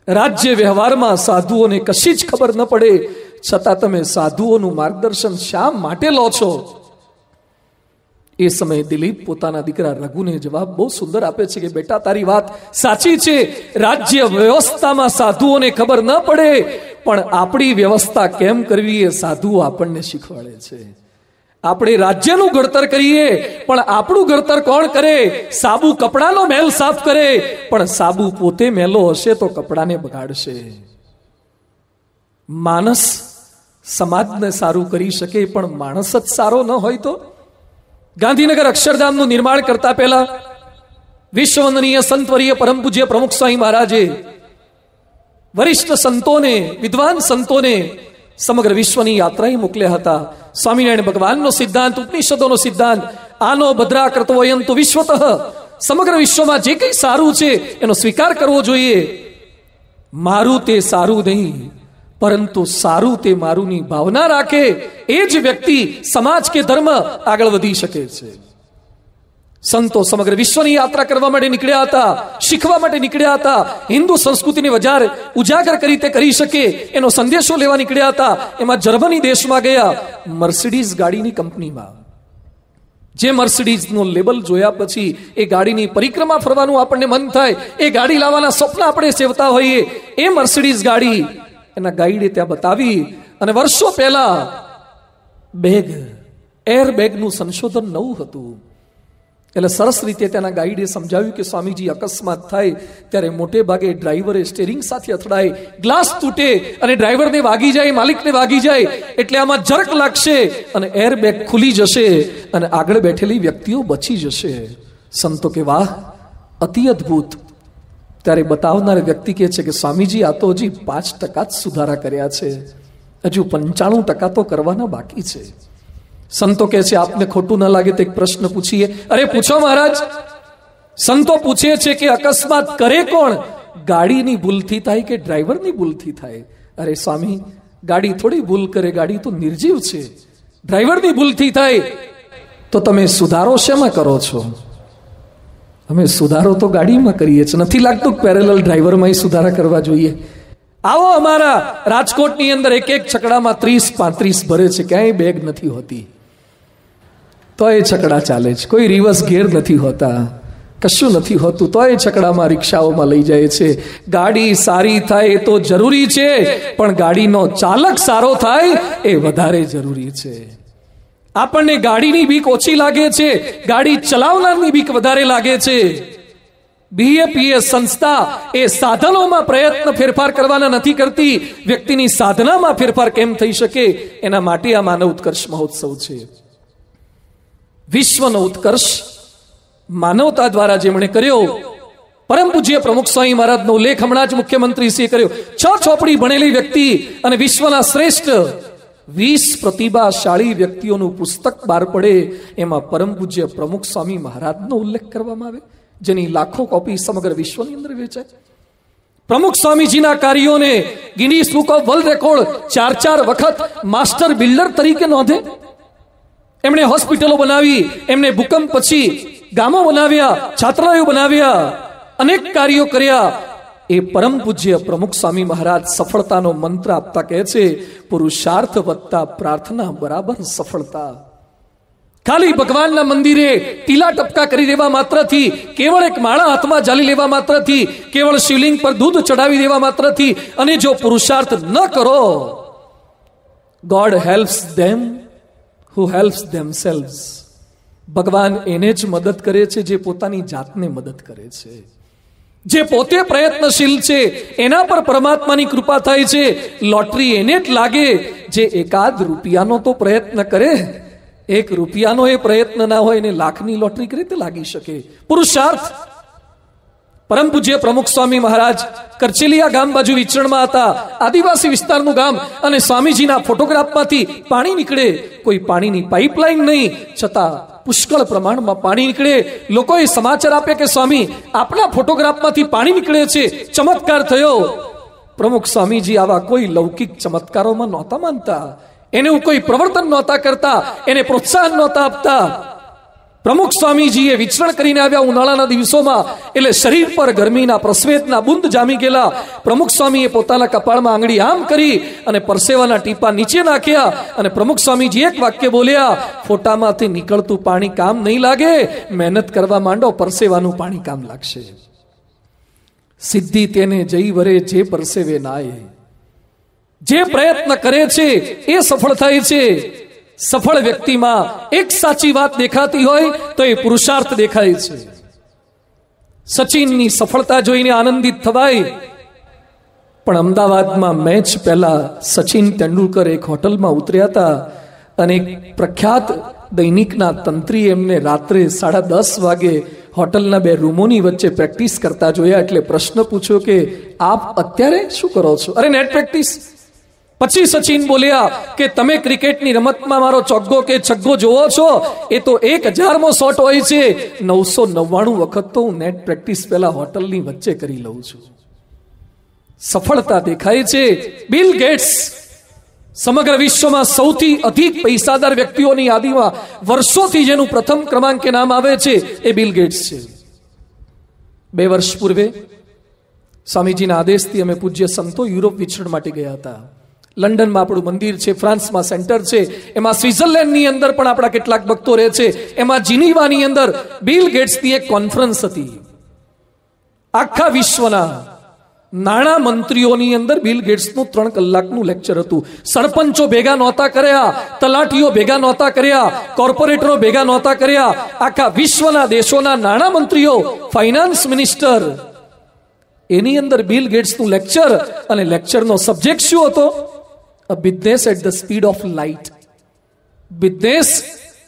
રાજ્ય વ્યવહારમાં સાધુઓને કશી જ ખબર ન પડે, છતાં તમે સાધુઓનું માર્ગદર્શન શા માટે લો છો? એ સમયે દિલીપ પોતાના દીકરા રઘુને જવાબ બહુ સુંદર આપે છે કે બેટા, તારી વાત સાચી છે. રાજ્ય વ્યવસ્થામાં સાધુઓને ખબર ન પડે, પણ આપણી વ્યવસ્થા કેમ કરવી એ સાધુઓ આપણને શીખવાડે છે. આપણે રાજ્યનું ઘડતર કરીએ, પણ આપણું ઘડતર કોણ કરે? સાબુ કપડાનો મહેલ સાફ કરે, પણ સાબુ પોતે મેલો હશે તો કપડાને બગાડશે. માણસ સમાજને સારું કરી શકે, પણ માણસ જ સારો ન હોય તો? ગાંધીનગર અક્ષરધામનું નિર્માણ કરતા પહેલા વિશ્વવંદનીય સંતવરીય પરમ પૂજ્ય પ્રમુખ સ્વામી મહારાજે વરિષ્ઠ સંતોને, વિદ્વાન સંતોને સમગ્ર વિશ્વની યાત્રાએ મોકલ્યા હતા. સ્વામિનારાયણ ભગવાનનો સિદ્ધાંત, ઉપનિષદોનો સિદ્ધાંત, આનો ભદ્રા કર્તવ્યંતુ વિશ્વતઃ, સમગ્ર વિશ્વમાં જે કંઈ સારું છે એનો સ્વીકાર કરવો જોઈએ. મારું તે સારું નહીં, પરંતુ સારું તે મારુંની ભાવના રાખે, એ જ વ્યક્તિ સમાજ કે ધર્મ આગળ વધી શકે છે. સંતો સમગ્ર વિશ્વની યાત્રા કરવા માટે નીકળ્યા હતા, શીખવા માટે નીકળ્યા હતા. હિન્દુ સંસ્કૃતિને ઉજાગર કરી તે કરી શકે એનો સંદેશો લેવા નીકળ્યા હતા. એમાં જર્મની દેશમાં ગયા, મર્સિડીઝ ગાડીની કંપનીમાં. જે મર્સિડીઝનું લેબલ જોયા પછી એ ગાડીની પરિક્રમા ફરવાનું આપણને મન થાય, એ ગાડી લાવવાના સ્વપ્ન આપણે સેવતા હોઈએ. એ મર્સિડીઝ ગાડી એના ગાઈડે ત્યાં બતાવી, અને વર્ષો પહેલા એર બેગનું સંશોધન નવું હતું. એટલે સરસ રીતે તેના ગાઈડે સમજાવ્યું કે સ્વામીજી, અકસ્માત થાય ત્યારે મોટે ભાગે ડ્રાઈવરે સ્ટેરિંગ સાથે અથડાય, ગ્લાસ તૂટે અને ડ્રાઈવરને વાગી જાય, માલિકને વાગી જાય, એટલે આમાં જરક લાગશે અને એર બેગ ખુલી જશે અને આગળ બેઠેલી વ્યક્તિઓ બચી જશે. સંતો કે વાહ, અતિ અદ્ભુત. ત્યારે બતાવનાર વ્યક્તિ કહે છે કે સ્વામીજી, આ તો હજી 5% જ સુધારા કર્યા છે, હજુ 95% તો કરવાના બાકી છે. સંતો કહે છે આપને ખોટું ન લાગે તો એક પ્રશ્ન પૂછીએ. અરે પૂછો મહારાજ. સંતો પૂછે છે કે અકસ્માત કરે કોણ? ગાડીની ભૂલથી થાય કે ડ્રાઈવરની ભૂલથી થાય? અરે સ્વામી, ગાડી થોડી ભૂલ કરે, ગાડી તો નિર્જીવ છે. ડ્રાઈવરની ભૂલથી થાય તો તમે સુધારો શેમાં કરો છો? અમે સુધારો તો ગાડીમાં કરીએ છીએ. નથી લાગતું પેરેલલ ડ્રાઈવરમાં સુધારા કરવા જોઈએ? આવો અમારા રાજકોટની અંદર એક છકડામાં 30-35 ભરે છે, ક્યાંય બેગ નથી હોતી, તો એ છકડા ચાલે છે. કોઈ રિવર્સ ગેર નથી હોતા, કશું નથી હોતું, તો એ છકડામાં રિક્ષાઓમાં લઈ જાય છે. ગાડી સારી થાય એ તો જરૂરી છે, પણ ગાડીનો ચાલક સારો થાય એ વધારે જરૂરી છે. આપણને ગાડીની બીક ઓછી લાગે છે, ગાડી ચલાવનારની બીક વધારે લાગે છે. BAPS સંસ્થા એ સાધનોમાં પ્રયત્ન ફેરફાર કરવાના નથી કરતી, વ્યક્તિની સાધનામાં ફેરફાર કેમ થઈ શકે એના માટે આ માનવ ઉત્કર્ષ મહોત્સવ છે. વિશ્વનો ઉત્કર્ષ માનવતા દ્વારા જેમણે કર્યો, પરમ પૂજ્ય પ્રમુખ સ્વામી મહારાજનો ઉલ્લેખ હમણાં જ મુખ્યમંત્રીશ્રીએ કર્યો. 6 ચોપડી ભણેલી વ્યક્તિ અને વિશ્વના શ્રેષ્ઠ 20 પ્રતિભાશાળી વ્યક્તિઓનું પુસ્તક બહાર પડે, એમાં પરમ પૂજ્ય પ્રમુખ સ્વામી મહારાજનો ઉલ્લેખ કરવામાં આવે, જેની લાખો કોપી સમગ્ર વિશ્વની અંદર વેચાય. પ્રમુખ સ્વામીજીના કાર્યોને Guinness book of world record 4 વખત માસ્ટર બિલ્ડર તરીકે નોંધે. એમણે હોસ્પિટલો બનાવી, એમણે ભૂકંપ પછી ગામો બનાવ્યા, છાત્રાલયો બનાવ્યા, અનેક કાર્યો કર્યા. એ પરમ પૂજ્ય પ્રમુખ સ્વામી મહારાજ સફળતાનો મંત્ર આપતા કહે છે, પુરુષાર્થ વત્તા પ્રાર્થના બરાબર સફળતા. ખાલી ભગવાનના મંદિરે ટીલા ટપકા કરી દેવા માત્રથી, કેવળ એક માળા હાથમાં ઝાલી લેવા માત્રથી, કેવળ શિવલિંગ પર દૂધ ચડાવી દેવા માત્રથી, અને જો પુરુષાર્થ ન કરો, ગોડ હેલ્પ્સ ધેમ હુ હેલ્પ્સ ધેમસેલ્વ્સ. ભગવાન એને જ મદદ કરે છે જે પોતાની જાતને મદદ કરે છે. જે પોતે પ્રયત્નશીલ છે એના પર પરમાત્માની કૃપા થાય છે. લોટરી એને જ લાગે જે એકાદ રૂપિયાનો તો પ્રયત્ન કરે. એક રૂપિયાનો એ પ્રયત્ન ના હોય એને લાખની લોટરી કરી રીતે લાગી શકે? પુરુષાર્થ. પરમ પૂજ્ય પ્રમુખ સ્વામી મહારાજ કરચેલિયા ગામ બાજુ વિચરણમાં હતા, આદિવાસી વિસ્તારનું ગામ, અને સ્વામીજીના ફોટોગ્રાફમાંથી પાણી નીકળે. કોઈ પાણીની પાઇપલાઇન નહીં, છતાં પુષ્કળ પ્રમાણમાં પાણી નીકળે. લોકોએ સમાચાર આપે કે સ્વામી, આપના ફોટોગ્રાફમાંથી પાણી નીકળે છે, ચમત્કાર થયો. પ્રમુખ સ્વામીજી આવા કોઈ લૌકિક ચમત્કારોમાં નહોતા માનતા. એને કોઈ પ્રવર્તન નહોતા કરતા, એને પ્રોત્સાહન નહોતા આપતા. પ્રમુખ સ્વામીજીએ વિચરણ કરીને આવ્યા ઉનાળાના દિવસોમાં, એટલે શરીર પર ગરમીના પ્રસ્વેદના બુંદ જામી ગયેલા. પ્રમુખ સ્વામીએ પોતાના કપાળમાં આંગળી આમ કરી અને પરસેવાના ટીપા નીચે નાખ્યા, અને પ્રમુખ સ્વામીજી એક વાક્ય બોલ્યા, ફોટામાંથી નીકળતું પાણી કામ નહીં લાગે, મહેનત કરવા માંડો, પરસેવાનું પાણી કામ લાગશે. સિદ્ધિ તેને જઈ વરે જે પરસેવે નાય. જે પ્રયત્ન કરે છે એ સફળ થાય છે. સફળ વ્યક્તિમાં એક સાચી વાત દેખાતી હોય તો એ પુરુષાર્થ દેખાય છે. સચિનની સફળતા જોઈને આનંદિત થવાય, પણ અમદાવાદમાં મેચ પહેલા સચિન તેંડુલકર એક હોટલમાં ઉતર્યા હતા, અને એક પ્રખ્યાત દૈનિકના તંત્રી એમને રાત્રે 10:30 વાગે હોટલના 2 રૂમોની વચ્ચે પ્રેક્ટિસ કરતા જોયા. એટલે પ્રશ્ન પૂછ્યો કે આપ અત્યારે શું કરો છો? અરે નેટ પ્રેક્ટિસ. પછી સચિન બોલ્યા કે તમે ક્રિકેટની રમતમાં મારો ચોગ્ગો કે છગ્ગો જોવો છો, એ તો 1000મો શોટ હોય છે. 999 વખત તો હું નેટ પ્રેક્ટિસ પહેલા હોટલની વચ્ચે કરી લઉં છું. સફળતા દેખાય છે. બિલ ગેટ્સ સમગ્ર વિશ્વમાં સૌથી અધિક પૈસાદાર વ્યક્તિઓની યાદીમાં વર્ષોથી જેનું પ્રથમ ક્રમાંકે નામ આવે છે એ બિલ ગેટ્સ છે. 2 વર્ષ પૂર્વે સ્વામીજીના આદેશથી અમે પૂજ્ય સંતો યુરોપ વિચરણ માટે ગયા હતા. લંડનમાં આપણું મંદિર છે, ફ્રાન્સમાં સેન્ટર છે, એમાં સ્વિટ્ઝરલેન્ડની અંદર પણ આપણા કેટલાક ભક્તો રહે છે, એમાં જીનીવાની અંદર બિલ ગેટ્સની એક કોન્ફરન્સ હતી. આખા વિશ્વના નાણાં મંત્રીઓની અંદર બિલ ગેટ્સનું 3 કલાકનું લેક્ચર હતું. સરપંચો ભેગા નહોતા કર્યા, તલાટીઓ ભેગા નહોતા કર્યા, કોર્પોરેટરો ભેગા નહોતા કર્યા. આખા વિશ્વના દેશોના નાણાં મંત્રીઓ, ફાઇનાન્સ મિનિસ્ટર, એની અંદર બિલ ગેટ્સનું લેક્ચર. અને લેક્ચરનો સબ્જેક્ટ શું હતો? A business at the speed of light. Business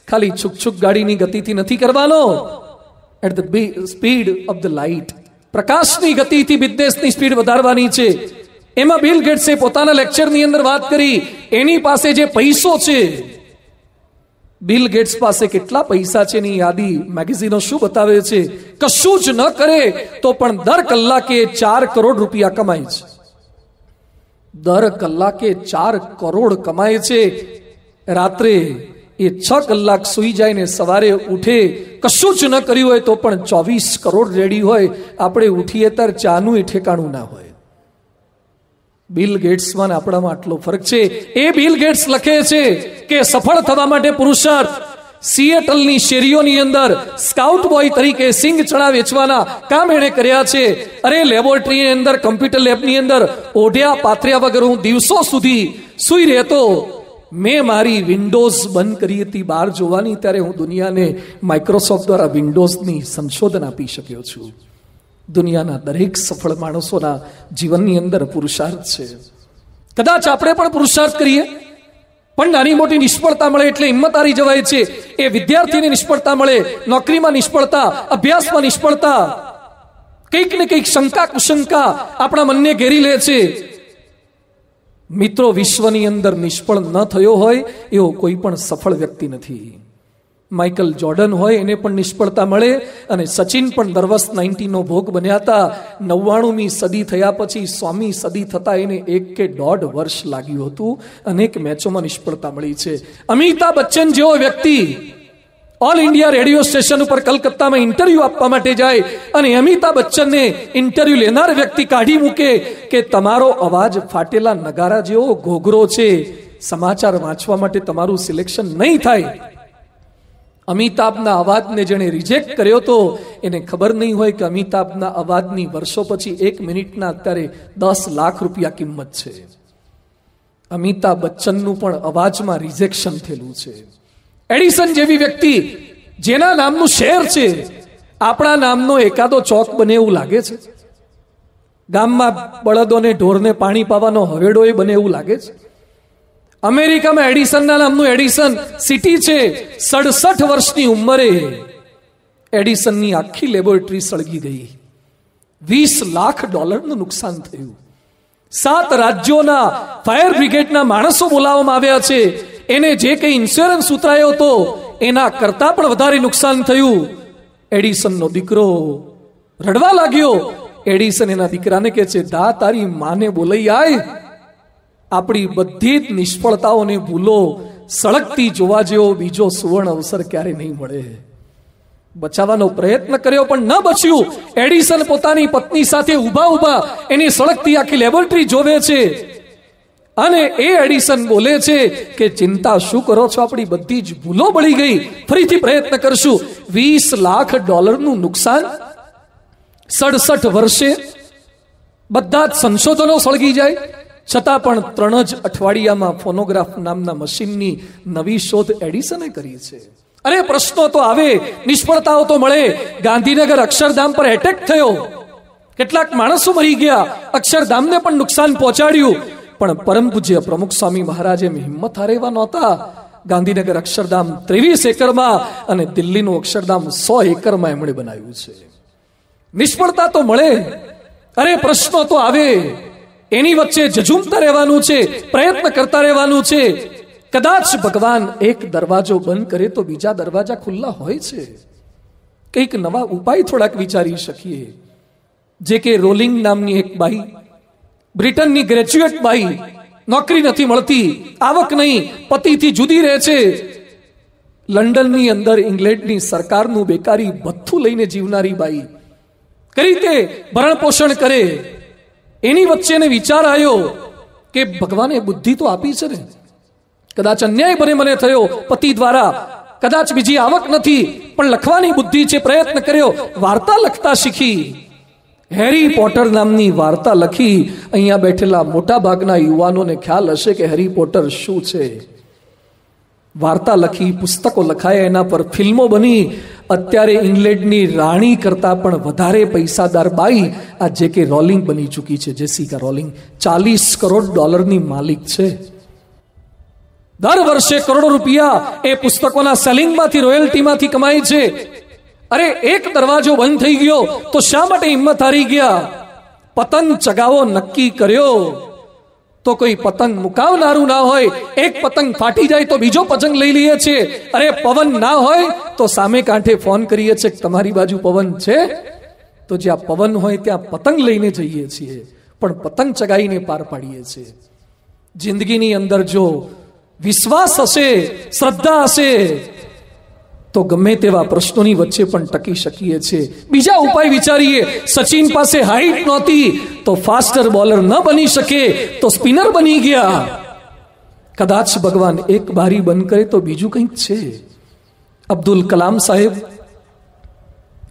ખાલી છુક ગાડીની ગતિથી નથી કરવાનો, at the speed of the light. પ્રકાશની ગતિથી બિઝનેસની સ્પીડ વધારવાની છે. એમાં બિલ ગેટ્સે પોતાના લેક્ચરની અંદર વાત કરી, એની પાસે જે પૈસો છે, બિલ ગેટ્સ પાસે કેટલા પૈસા છે એની યાદી મેગેઝિનો શું બતાવે છે? કશું જ ન કરે તો પણ દર કલાકે 4 કરોડ રૂપિયા કમાય છે. દર કલાકે 4 કરોડ કમાય છે. રાત્રે એ 6 કલાક સુઈ જાય ને સવારે ઉઠે, કશું જ ન કર્યું હોય તો પણ 24 કરોડ રેડી હોય. આપણે ઉઠીએ ત્યારે ચાનું એ ઠેકાણું ના હોય. બિલ ગેટ્સમાં આપણામાં આટલો ફરક છે. એ બિલ ગેટ્સ લખે છે કે સફળ થવા માટે પુરુષાર્થ. સિએટલની શેરીઓની અંદર સ્કાઉટ બોય તરીકે સિંગ ચણા વેચવાના કામ એણે કર્યા છે. અરે લેબોરેટરીની અંદર, કમ્પ્યુટર લેબની અંદર ઓઢ્યા પાથર્યા વગર હું દિવસો સુધી સૂઈ રહેતો. મેં મારી વિન્ડોઝ બંધ કરી હતી બહાર જોવાની, ત્યારે હું દુનિયાને માઇક્રોસોફ્ટ દ્વારા વિન્ડોઝની સંશોધન આપી શક્યો છું. દુનિયાના દરેક સફળ માણસોના જીવનની અંદર પુરુષાર્થ છે. કદાચ આપણે પણ પુરુષાર્થ કરીએ પણ નાની મોટી નિષ્ફળતા મળે એટલે હિંમત હારી જવાય છે. એ વિદ્યાર્થીને નિષ્ફળતા મળે, નોકરીમાં નિષ્ફળતા, અભ્યાસમાં નિષ્ફળતા, કંઈક ને કંઈક શંકા કુશંકા આપણા મનને ઘેરી લે છે. મિત્રો, વિશ્વની અંદર નિષ્ફળ ન થયો હોય એવો કોઈ પણ સફળ વ્યક્તિ નથી. માઇકલ જોર્ડન હોય એને પણ નિષ્ફળતા મળે, અને સચિન પણ દર વર્ષ 90નો ભોગ બન્યા હતા. 99મી સદી થયા પછી 100મી સદી થતા એને 1 કે 1.5 વર્ષ લાગ્યું હતું. અનેક મેચોમાં નિષ્ફળતા મળી છે. અમિતાભ બચ્ચન જેવો વ્યક્તિ ઓલ ઇન્ડિયા રેડિયો સ્ટેશન ઉપર કલકત્તામાં ઇન્ટરવ્યુ આપવા માટે જાય અને અમિતાભ બચ્ચનને ઇન્ટરવ્યુ લેનાર વ્યક્તિ કાઢી મૂકે કે તમારો અવાજ ફાટેલા નગારા જેવો ઘોઘરો છે, સમાચાર વાંચવા માટે તમારું સિલેક્શન નહીં થાય. અમિતાભના અવાજને જેણે રિજેક્ટ કર્યો તો એને ખબર નહીં હોય કે અમિતાભના અવાજની વર્ષો પછી 1 મિનિટના અત્યારે 10 લાખ રૂપિયા કિંમત છે. અમિતાભ બચ્ચનનું પણ અવાજમાં રિજેક્શન થયેલું છે. એડિસન જેવી વ્યક્તિ જેના નામનું શહેર છે, આપણા નામનો એકાદો ચોક બને એવું લાગે છે? ગામમાં બળદોને ઢોરને પાણી પાવાનો હવેડો એ બને એવું લાગે છે? અમેરિકામાં એડિસનના નામનું એડિસન સિટી છે. 67 વર્ષની ઉંમરે એડિસનની આખી લેબોરેટરી સળગી ગઈ. $20 લાખ નુકસાન થયું. 7 રાજ્યોના ફાયર બ્રિગેડના માણસો બોલાવવામાં આવ્યા છે. એને જે કંઈ ઇન્સ્યોરન્સ ઉતરાયો હતો એના કરતા પણ વધારે નુકસાન થયું. એડિસનનો દીકરો રડવા લાગ્યો. એડિસન એના દીકરાને કહે છે, દા તારી માને બોલાઈ આય. આપણી બધી જ નિષ્ફળતાઓને ભૂલો સળગતી જોવા જેવો બીજો સુવર્ણ અવસર ક્યારે નહીં મળે. બચાવવાનો પ્રયત્ન કર્યો પણ ન બચ્યું. એડિસન પોતાની પત્ની સાથે ઊભા એની સળગતી આખી લેબોરેટરી જોવે છે અને એ એડિસન બોલે છે કે ચિંતા શું કરો છો, આપણી બધી જ ભૂલો બળી ગઈ, ફરીથી પ્રયત્ન કરશું. $20 લાખ નુકસાન 67 વર્ષે બધા જ સંશોધનો સળગી જાય, છતાં પણ 3 જ અઠવાડિયામાં ફોનોગ્રાફ નામના મશીનની નવી શોધ એડિસને કરી છે. અરે પ્રશ્નો તો આવે, નિષ્ફળતાઓ તો મળે. ગાંધીનગર અક્ષરધામ પર એટેક થયો, કેટલાક માણસો મરી ગયા, અક્ષરધામને પણ નુકસાન પહોંચાડ્યું. પણ પરમ પૂજ્ય પ્રમુખ સ્વામી મહારાજ એમ હિંમત હારેવા નહોતા. ગાંધીનગર અક્ષરધામ 23 એકરમાં અને દિલ્હીનું અક્ષરધામ 100 એકરમાં એમણે બનાવ્યું છે. નિષ્ફળતા તો મળે, અરે પ્રશ્નો તો આવે, એની વચ્ચે ઝઝૂમતા રહેવાનું છે, પ્રયત્ન કરતા રહેવાનું છે. કદાચ ભગવાન એક દરવાજો બંધ કરે તો બીજા દરવાજા ખુલ્લા હોય છે. કંઈક નવા ઉપાય થોડાક વિચારી શકીએ. જે કે રોલિંગ નામની એક બાઈ, બ્રિટનની ગ્રેજ્યુએટ બાઈ, નોકરી નથી મળતી, આવક નહીં, પતિથી જુદી રહે છે. લંડનની અંદર ઇંગ્લેન્ડની સરકારનું બેકારી ભથ્થું લઈને જીવનારી બાઈ કઈ રીતે ભરણ પોષણ કરે? એની વચ્ચે એને વિચાર આવ્યો કે ભગવાને બુદ્ધિ તો આપી છે ને, કદાચ અન્યાય મને થયો પતિ દ્વારા, કદાચ બીજી આવક નથી, પણ લખવાની બુદ્ધિ છે, પ્રયત્ન કર્યો, વાર્તા લખતા શીખી. હેરી પોટર નામની વાર્તા લખી. અહીંયા બેઠેલા મોટા ભાગના યુવાનોને ખ્યાલ હશે કે હેરી પોટર શું છે. વાર્તા લખી, પુસ્તકો લખાયા, એના પર ફિલ્મો બની. અત્યારે ઇંગ્લેન્ડની રાણી કરતા પણ વધારે પૈસાદાર બાઈ આ જે કે રોલિંગ બની ચૂકી છે. જેસિકા રોલિંગ $40 કરોડ માલિક છે. દર વર્ષે કરોડો રૂપિયા એ પુસ્તકોના સેલિંગમાંથી, રોયલ્ટીમાંથી કમાય છે. અરે એક દરવાજો બંધ થઈ ગયો તો શા માટે હિંમત હારી ગયા? પતંગ ચગાવો નક્કી કર્યો તો કોઈ પતંગ મુકાવનારું ના હોય. એક પતંગ ફાટી જાય તો બીજો પતંગ લઈ લઈએ છીએ. અરે પવન ના હોય તો સામે કાંઠે ફોન કરીએ છીએ, તમારી બાજુ પવન છે? તો જ્યાં પવન હોય ત્યાં પતંગ લઈને જઈએ છીએ, પણ પતંગ ચગાવીને પાર પાડીએ છીએ. જિંદગીની અંદર જો વિશ્વાસ હશે, શ્રદ્ધા હશે, તો ગમે તેવા પ્રશ્નોની વચ્ચે પણ ટકી શકીએ છીએ. બીજા ઉપાય વિચારીએ. સચિન પાસે હાઈટ નહોતી તો ફાસ્ટર બોલર ન બની શકે તો સ્પિનર બની ગયા. કદાચ ભગવાન એક બારી બંધ કરે તો બીજું કંઈક છે. અબ્દુલ કલામ સાહેબ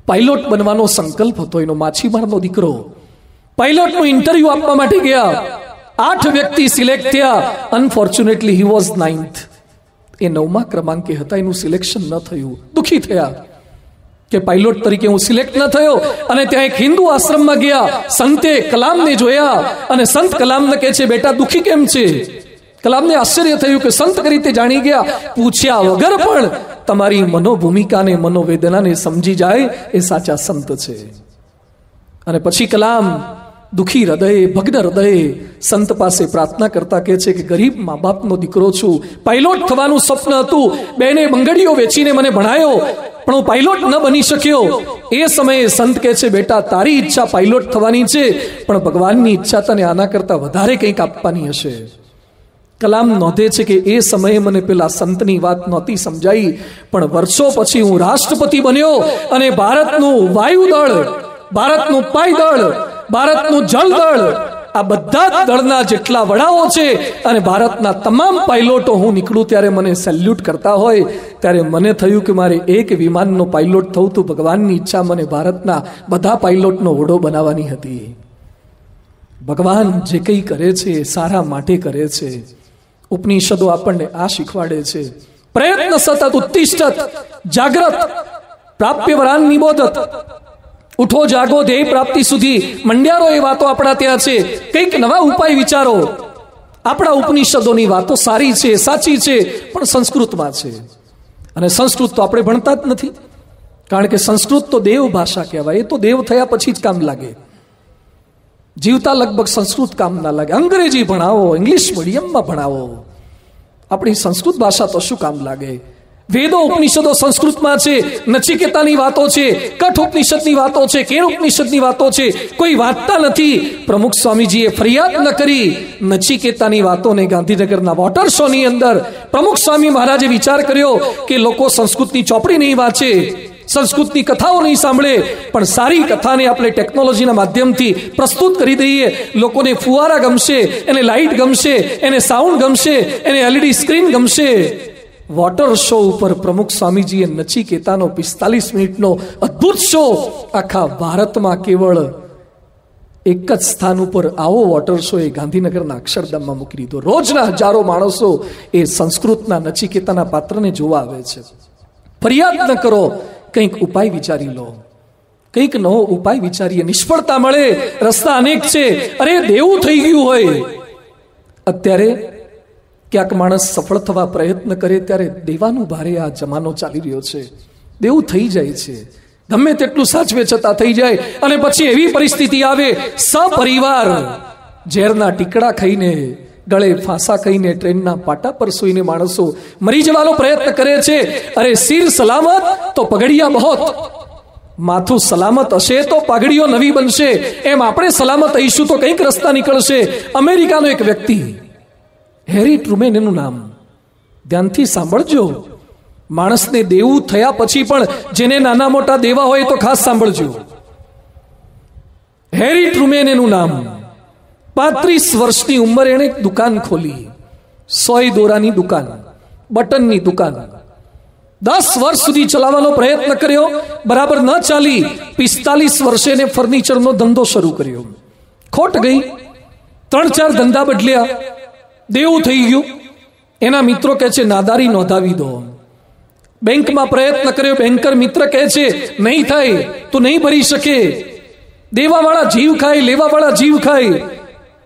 પાયલોટ બનવાનો સંકલ્પ હતો એનો, માછીમારનો દીકરો. પાયલોટનું ઇન્ટરવ્યુ આપવા માટે ગયા. 8 વ્યક્તિ સિલેક્ટ થયા. Unfortunately he was 9th. એ 9મા ક્રમાંકે હતા, એનું સિલેક્શન ન થયું. દુખી થયા કે પાયલોટ તરીકે હું સિલેક્ટ ન થયો. અને ત્યાં એક હિન્દુ આશ્રમમાં ગયા. સંતે કલામને જોયા અને સંત કલામને કહે છે, બેટા દુખી કેમ છે? કલામને આશ્ચર્ય થયું કે સંત કઈ રીતે જાણી ગયા? પૂછ્યા વગર પણ તમારી મનોભૂમિકાને, મનોવેદનાને સમજી જાય એ સાચા સંત છે. અને પછી કલામ દુખી હૃદયે, ભગ્ન હૃદયે સંત પાસે પ્રાર્થના કરતા કહે છે કે ગરીબ મા બાપનો દીકરો છું, પાયલોટ થવાનું સ્વપ્ન હતું, બેને બંગડીઓ વેચીને મને ભણાયો, પણ હું પાયલોટ ન બની શક્યો. એ સમયે સંત કહે છે, બેટા તારી ઈચ્છા પાયલોટ થવાની છે, પણ ભગવાનની ઈચ્છા તને આના કરતા વધારે કંઈક આપવાની હશે. કલામ નોંધે છે કે એ સમયે મને પેલા સંતની વાત નહોતી સમજાઈ, પણ વર્ષો પછી હું રાષ્ટ્રપતિ બન્યો અને ભારતનું વાયુદળ, ભારતનું પાયદળ, ભારતનું જલદળ, આ બધા જ દળના જેટલા વડાઓ છે અને ભારતના તમામ પાયલોટો હું નીકળું ત્યારે મને સેલ્યુટ કરતા હોય, ત્યારે મને થયું કે મારે એક વિમાનનો પાયલોટ થવું તો ભગવાનની ઈચ્છા મને ભારતના બધા પાયલોટનો વડો બનાવવાની હતી. ભગવાન જે કંઈ કરે છે એ સારા માટે કરે છે. ઉપનિષદો આપણને આ શીખવાડે છે. પ્રયત્ન સતત ઉત્તિષ્ઠત જાગ્રત પ્રાપ્ય વરાન નિબોધત. ઉઠો જાગો ધ્યેય પ્રાપ્તિ સુધી મંડ્યારો એ વાતો આપણા ત્યાં છે. કંઈક નવા ઉપાય વિચારો. આપણા ઉપનિષદોની વાતો સારી છે, સાચી છે, પણ સંસ્કૃતમાં છે. અને સંસ્કૃત તો આપણે ભણતા જ નથી, કારણ કે સંસ્કૃત તો દેવ ભાષા કહેવાય. એ તો દેવ થયા પછી જ કામ લાગે. જીવતા લગભગ સંસ્કૃત કામ ના લાગે. અંગ્રેજી ભણાવો, ઇંગ્લિશ મીડિયમમાં ભણાવો, આપણી સંસ્કૃત ભાષા તો શું કામ લાગે? વેદો ઉપનિષદો સંસ્કૃતમાં છે. નચિકેતાની વાતો છે, કઠ ઉપનિષદની વાતો છે, કેણ ઉપનિષદની વાતો છે. કોઈ વાંચતા નથી. પ્રમુખ સ્વામીજીએ ફરિયાદ ન કરી નચિકેતાની વાતોને ગાંધીનગરના વોટર શોની અંદર પ્રમુખ સ્વામી મહારાજે વિચાર કર્યો કે લોકો સંસ્કૃતની ચોપડી નહીં વાંચે, સંસ્કૃતની કથાઓ નહીં સાંભળે, પણ સારી કથાને આપણે ટેકનોલોજીના માધ્યમથી પ્રસ્તુત કરી દઈએ. લોકોને ફુવારા ગમશે, એને લાઇટ ગમશે, એને સાઉન્ડ ગમશે, એને એલઈડી સ્ક્રીન ગમશે. વોટર શો ઉપર પ્રમુખ સ્વામીજીએ નચિકેતાનો 45 મિનિટનો અદ્ભુત શો આખા ભારતમાં કેવળ એક જ સ્થાન ઉપર આવો વોટર શો એ ગાંધીનગરના અક્ષરધામમાં મૂકી દીધો. રોજના હજારો માણસો એ સંસ્કૃતના નચિકેતાના પાત્રને જોવા આવે છે. ફરિયાદ ન કરો, કંઈક ઉપાય વિચારી લો. કંઈક નવો ઉપાય વિચારીએ. નિષ્ફળતા મળે, રસ્તા અનેક છે. અરે દેવું થઈ ગયું હોય. અત્યારે ક્યાંક માણસ સફળ થવા પ્રયત્ન કરે ત્યારે દેવાનું ભારે આ જમાનો ચાલી રહ્યો છે. દેવું થઈ જાય છે, ગમે તેટલું સાચવે છતાં થઈ જાય. અને પછી એવી પરિસ્થિતિ આવે, સપરિવાર ઝેરના ટીકડા ખાઈને, ગળે ફાંસા ખાઈને, ટ્રેનના પાટા પર સૂઈને માણસો મરી જવાનો પ્રયત્ન કરે છે. અરે સિર સલામત તો પગડિયા બહોત. માથું સલામત હશે તો પાઘડીઓ નવી બનશે. એમ આપણે સલામત હઈશું તો કંઈક રસ્તા નીકળશે. અમેરિકાનો એક વ્યક્તિ, હેરી ટ્રુમેન એનું નામ, ધ્યાનથી સાંભળજો. માણસને દેવું થયા પછી પણ જેને નાના મોટા દેવા હોય તો ખાસ સાંભળજો. હેરી ટ્રુમેન એનું નામ. 35 વર્ષની ઉંમરે એણે એક દુકાન ખોલી, સોય દોરાની દુકાન, બટનની દુકાન. 10 વર્ષ સુધી ચલાવવાનો પ્રયત્ન કર્યો, બરાબર ન ચાલી. 45 વર્ષે એને ફર્નિચરનો ધંધો શરૂ કર્યો. ખોટ ગઈ. 3-4 ધંધા બદલ્યા, દેવું થઈ ગયું. એના મિત્રો કહે છે નાદારી નોંધાવી દો. બેંકમાં પ્રયત્ન કર્યો, બેન્કર મિત્ર કહે છે નહીં થાય, તું નહીં ભરી શકે. દેવાવાળા જીવ ખાય, લેવાવાળા જીવ ખાય.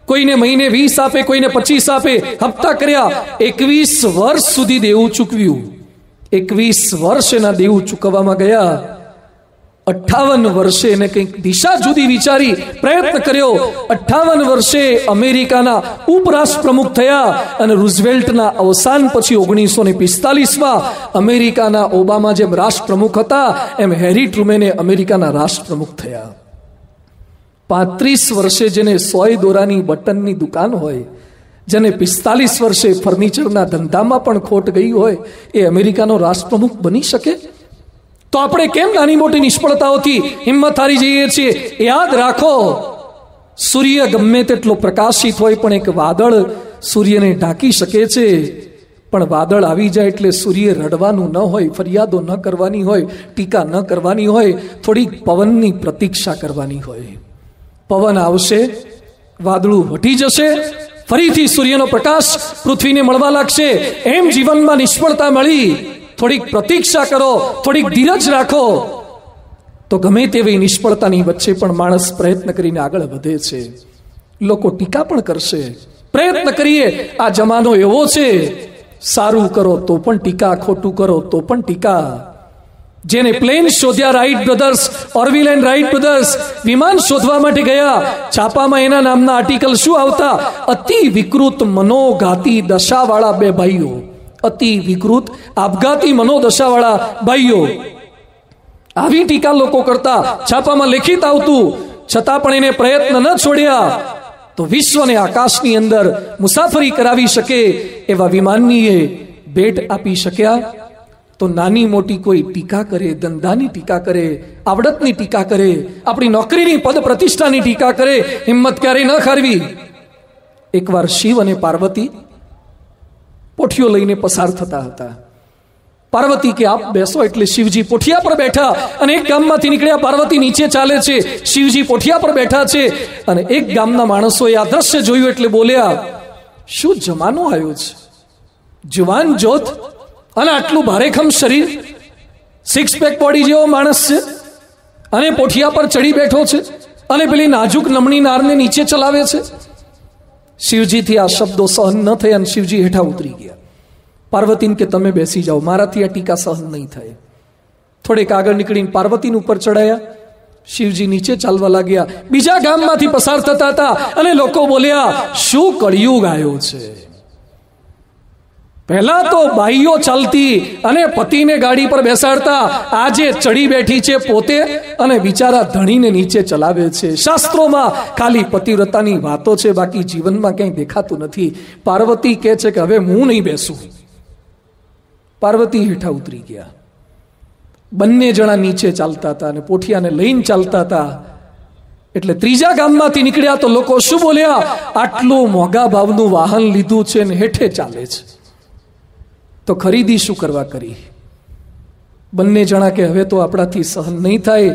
કોઈને મહિને 20 આપે, કોઈને 25 આપે. હપ્તા કર્યા. 21 વર્ષ સુધી દેવું ચૂકવ્યું. 21 વર્ષ એના દેવું ચૂકવવામાં ગયા. 58 વર્ષે એને કંઈક દિશા જુદી વિચારી, પ્રયત્ન કર્યો. 58 વર્ષે અમેરિકાના ઉપરાષ્ટ્ર પ્રમુખ થયા. અને રૂઝવેલ્ટના અવસાન પછી 1945માં અમેરિકાના ઓબામા જેમ રાષ્ટ્ર પ્રમુખ હતા, એમ હેરી ટ્રુમેને અમેરિકાના રાષ્ટ્ર પ્રમુખ થયા. 35 વર્ષે જેને સોય દોરાની બટનની દુકાન હોય, જેને 45 વર્ષે ફર્નિચરના ધંધામાં પણ ખોટ ગઈ હોય, એ અમેરિકાનો રાષ્ટ્ર પ્રમુખ બની શકે? તો આપણે કેમ નાની મોટી નિષ્ફળતાઓથી હિંમત હારી જઈએ છીએ? યાદ રાખો, સૂર્ય ગમે તેટલો પ્રકાશિત હોય પણ એક વાદળ સૂર્યને ઢાંકી શકે છે. પણ વાદળ આવી જાય એટલે સૂર્ય રડવાનું ન હોય, ફરિયાદો ન કરવાની હોય, ટીકા ન કરવાની હોય, થોડીક પવનની પ્રતીક્ષા કરવાની હોય. પવન આવશે, વાદળું હટી જશે, ફરીથી સૂર્યનો પ્રકાશ પૃથ્વીને મળવા લાગશે. એમ જીવનમાં નિષ્ફળતા મળી, થોડીક પ્રતીક્ષા કરો, થોડીક ધીરજ રાખો, તો ગમે તેવી નિષ્ફળતાની વચ્ચે પણ માણસ પ્રયત્ન કરીને આગળ વધે છે. લોકો ટીકા પણ કરશે, પ્રયત્ન કરીએ. આ જમાનો એવો છે, સારું કરો તો પણ ટીકા, ખોટું કરો તો પણ ટીકા. જેને પ્લેન શોધ્યા, Wright brothers, Orville and Wright brothers વિમાન શોધવા માટે ગયા. છાપામાં એના નામના આર્ટિકલ શું આવતા? અતિ વિકૃત મનોઘાતી દશાવાળા 2 ભાઈઓ. અતિ વિકૃત આપઘાતી મનોદશાવાળા ભાઈઓ. આવી ટીકા લોકો કરતા, છાપામાં લેખિત આવતું. છતાં પણ એને પ્રયત્ન ન છોડ્યા. તો વિશ્વને આકાશની અંદર મુસાફરી કરાવી શકે એવા વિમાનની એ ભેટ આપી શક્યા. તો નાની મોટી કોઈ ટીકા કરે, ધંધાની ટીકા કરે, આવડતની ટીકા કરે, આપણી નોકરીની પદ પ્રતિષ્ઠાની ટીકા કરે, હિંમત ક્યારેય ન હારવી. એકવાર શિવ અને પાર્વતી પોઠીઓ લઈને પસાર થતા હતા. પાર્વતી કે આપ બેસો એટલે શિવજી પોઠિયા પર બેઠા અને એક ગામમાંથી નીકળ્યા. પાર્વતી નીચે ચાલે છે, શિવજી પોઠિયા પર બેઠા છે. અને એક ગામના માણસોએ આ દ્રશ્ય જોયું એટલે બોલ્યા, શું જમાનો આવ્યો છે! જુવાન જોત અને આટલું ભારેખમ શરીર, સિક્સ પેક બોડી જેવો માણસ છે અને પોઠિયા પર ચડી બેઠો છે અને પેલી નાજુક નમણી નારને નીચે ચલાવે છે. શિવજીથી આ શબ્દો સહન ન થયા અને શિવજી હેઠા ઉતરી ગયા. પાર્વતીને કે તમે બેસી જાઓ, મારાથી આ ટીકા સહન નહીં થાય. થોડેક આગળ નીકળીને પાર્વતીની ઉપર ચડાયા. શિવજી નીચે ચાલવા લાગ્યા. બીજા ગામમાંથી પસાર થતા હતા અને લોકો બોલ્યા, શું કળિયુગ આવ્યો છે! પહેલા તો બાઈઓ ચાલતી અને પતિને ગાડી પર બેસાડતા, આજે ચડી બેઠી છે પોતે અને બિચારા ધણીને નીચે ચલાવે છે. શાસ્ત્રોમાં ખાલી પતિવ્રતાની વાતો છે, બાકી જીવનમાં ક્યાંય દેખાતું નથી. પાર્વતી કહે છે કે હવે હું નહીં બેસું. પાર્વતી હેઠા ઉતરી ગયા. બંને જણા નીચે ચાલતા હતા અને પોઠિયાને લઈને ચાલતા હતા. એટલે ત્રીજા ગામમાંથી નીકળ્યા તો લોકો શું બોલ્યા, આટલું મોંઘા ભાવનું વાહન લીધું છે ને હેઠે ચાલે છે, તો ખરીદી શું કરવા કરી? બંને જણા કે હવે તો આપણાથી સહન નહીં થાય.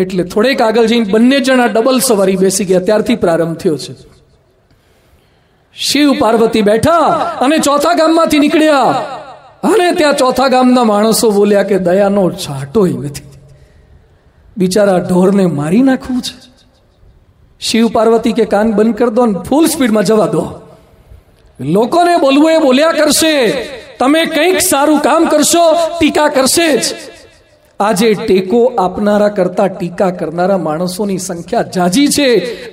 એટલે થોડેક આગળ જઈને બંને જણા ડબલ સવારી બેસી ગયા. ત્યારથી પ્રારંભ થયો છે. શિવ પાર્વતી બેઠા અને ચોથા ગામમાંથી નીકળ્યા અને ત્યાં ચોથા ગામના માણસો બોલ્યા કે દયાનો છાંટોય નથી, બિચારા ઢોરને મારી નાખવું છે. શિવ પાર્વતી કે કાન બંધ કરી દો ને ફૂલ સ્પીડમાં જવા દો. લોકોને બોલવું એ બોલ્યા કરશે, તમે કંઈક સારું કામ કરશો ટીકા કરશે જ. આજે ટેકો આપનારા કરતા ટીકા કરનારા માણસોની સંખ્યા જાજી છે.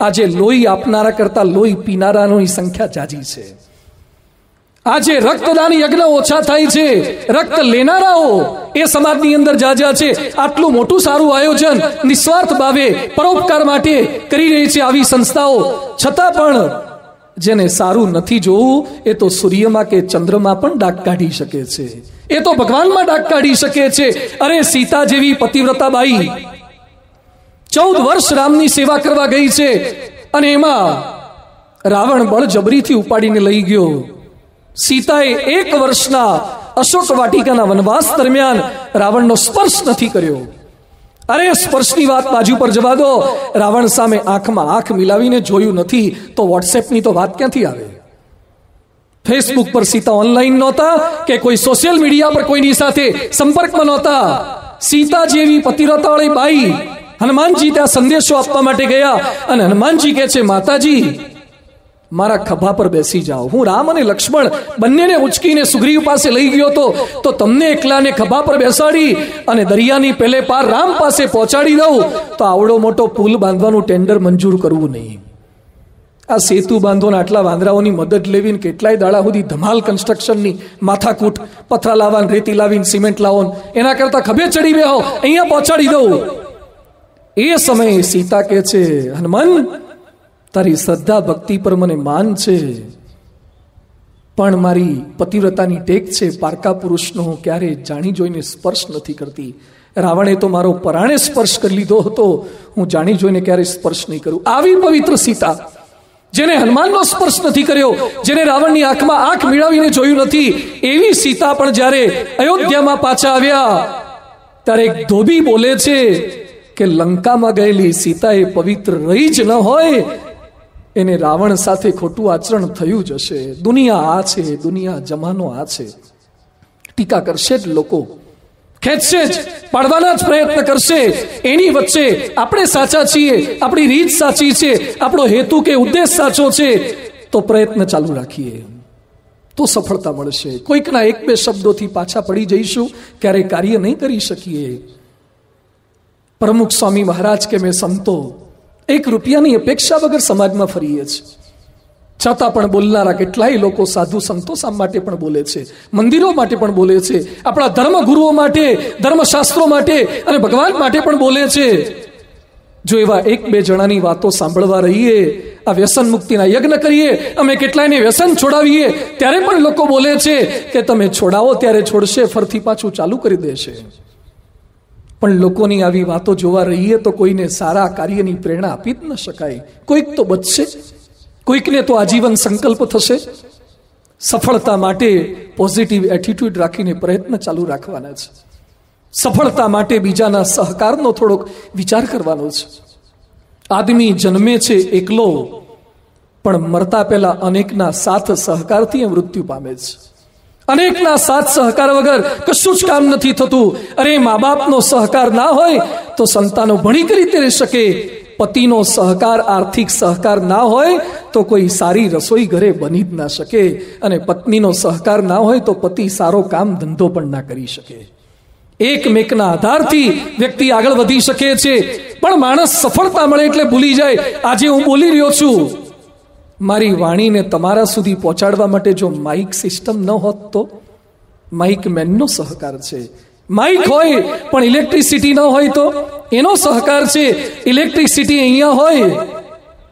આજે લોહી આપનારા કરતા લોહી પીનારાની સંખ્યા જાજી છે. આજે રક્તદાન યજ્ઞ ઓછા થાય છે, રક્ત લેનારાઓ એ સમાજની અંદર જાજા છે. આટલું મોટું સારું આયોજન નિસ્વાર્થ ભાવે પરોપકાર માટે કરી રહી છે આવી સંસ્થાઓ, છતાં પણ જેને સારું નથી જોવું એ તો સૂર્યમાં કે ચંદ્રમાં પણ ડાક કાઢી શકે છે, એ તો ભગવાનમાં ડાક કાઢી શકે છે. અરે સીતા જેવી પતિવ્રતા બાઈ 14 વર્ષ રામની સેવા કરવા ગઈ છે અને એમાં રાવણ બળજબરીથી ઉપાડીને લઈ ગયો. સીતાએ 1 વર્ષના અશોક વાટિકાના વનવાસ દરમિયાન રાવણનો સ્પર્શ નથી કર્યો. અરે સ્પર્શની વાત બાજુ પર જવા દો, રાવણ સામે આંખમાં આંખ મિલાવીને જોયું નથી તો વોટ્સએપની તો વાત ક્યાંથી આવે? ફેસબુક પર સીતા ઓનલાઈન નહોતા કે કોઈ સોશિયલ મીડિયા પર કોઈની સાથે સંપર્કમાં નહોતા. સીતા જેવી પતિવ્રતાવાળી બાઈ હનુમાનજી ત્યાં સંદેશો આપવા માટે ગયા અને હનુમાનજી કહે છે, માતાજી મારા ખભા પર બેસી જાઓ. હું રામ અને લક્ષ્મણ બંનેને ઉચકીને સુગ્રીવ પાસે લઈ ગયો તો તમને એકલાને ખભા પર બેસાડી અને દરિયાની પેલે પાર રામ પાસે પહોંચાડી દઉં તો આવડો મોટો પુલ બાંધવાનું ટેન્ડર મંજૂર કરવું નહીં. આ સેતુ બાંધોને આટલા વાંદરાઓની મદદ લેવીને કેટલાય દાડા સુધી ધમાલ કન્સ્ટ્રક્શનની માથાકૂટ, પથરા લાવવાને, રેતી લાવીને, સિમેન્ટ લાવો, એના કરતા ખભે ચડી બેહો, અહીંયા પહોંચાડી દઉં. એ સમયે સીતા કહે છે, હનુમાન તારી શ્રદ્ધા ભક્તિ પર મને માન છે, પણ મારી પતિવ્રતાની ટેક છે. પારકા પુરુષનો હું ક્યારે જાણી જોઈને સ્પર્શ નથી કરતી. રાવણે તો મારો પરાણે સ્પર્શ કરી લીધો હતો, હું જાણી જોઈને ક્યારે સ્પર્શ નહીં કરું. આવી પવિત્ર સીતા, જેને હનુમાનનો સ્પર્શ નથી કર્યો, જેને રાવણની આંખમાં આંખ મિલાવીને જોયું નથી, એવી સીતા પણ જ્યારે અયોધ્યામાં પાછા આવ્યા ત્યારે એક ધોબી બોલે છે કે લંકામાં ગયેલી સીતા એ પવિત્ર રહી જ ન હોય, એને રાવણ સાથે ખોટું આચરણ થયું જ હશે. દુનિયા આ છે, દુનિયા જમાનો આ છે. ટીકા કરશે જ લોકો, ખેંચશે જ, પાડવાના જ પ્રયત્ન કરશે. એની વચ્ચે આપણે સાચા છીએ, આપણી રીત સાચી છે, આપણો હેતુ કે ઉદ્દેશ સાચો છે, તો પ્રયત્ન ચાલુ રાખીએ તો સફળતા મળશે. કોઈકના 1-2 શબ્દોથી પાછા પડી જઈશું, ક્યારેય કાર્ય નહીં કરી શકીએ. પ્રમુખ સ્વામી મહારાજ કે મેં સંતો 1 રૂપિયાની અપેક્ષા વગર સમાજમાં ફરીએ છીએ, છતાં પણ બોલનારા કેટલાય લોકો સાધુ સંતો માટે પણ બોલે છે, મંદિરો માટે પણ બોલે છે, આપણા ધર્મ ગુરુઓ માટે, ધર્મશાસ્ત્રો માટે અને ભગવાન માટે પણ બોલે છે. જો એવા 1-2 જણાની વાતો સાંભળવા રહીએ આ વ્યસન મુક્તિના યજ્ઞ કરીએ, અમે કેટલાયને વ્યસન છોડાવીએ, ત્યારે પણ લોકો બોલે છે કે તમે છોડાવો ત્યારે છોડશે, ફરથી પાછું ચાલુ કરી દેશે. પણ લોકોની આવી વાતો જોવા રહીએ તો કોઈને સારા કાર્યની પ્રેરણા આપી જ ન શકાય. કોઈક તો બચશે, કોઈકને તો આજીવન સંકલ્પ થશે. સફળતા માટે પોઝિટિવ એટીટ્યુડ રાખીને પ્રયત્ન ચાલુ રાખવાના છે. સફળતા માટે બીજાના સહકારનો થોડોક વિચાર કરવાનો છે. આદમી જન્મે છે એકલો, પણ મરતા પહેલા અનેકના સાથ સહકારથી મૃત્યુ પામે છે. અનેકના સાથ સહકાર વગર કશું જ કામ નથી થતું. અરે મા બાપનો સહકાર ના હોય તો સંતાનો ભણી કઈ રીતે રહી શકે? પતિનો સહકાર, આર્થિક સહકાર ના હોય તો કોઈ સારી રસોઈ ઘરે બની જ ના શકે, અને પત્નીનો સહકાર ના હોય તો પતિ સારો કામ ધંધો પણ ના કરી શકે. એકમેકના આધારથી વ્યક્તિ આગળ વધી શકે છે. પણ માણસ સફળતા મળે એટલે ભૂલી જાય. આજે હું બોલી રહ્યો છું, મારી વાણીને તમારા સુધી પહોંચાડવા માટે જો માઇક સિસ્ટમ ન હોત તો માઇક મેનનો સહકાર છે. માઇક હોય પણ ઇલેક્ટ્રિસિટી ન હોય તો એનો સહકાર છે. ઇલેક્ટ્રિસિટી અહીંયા હોય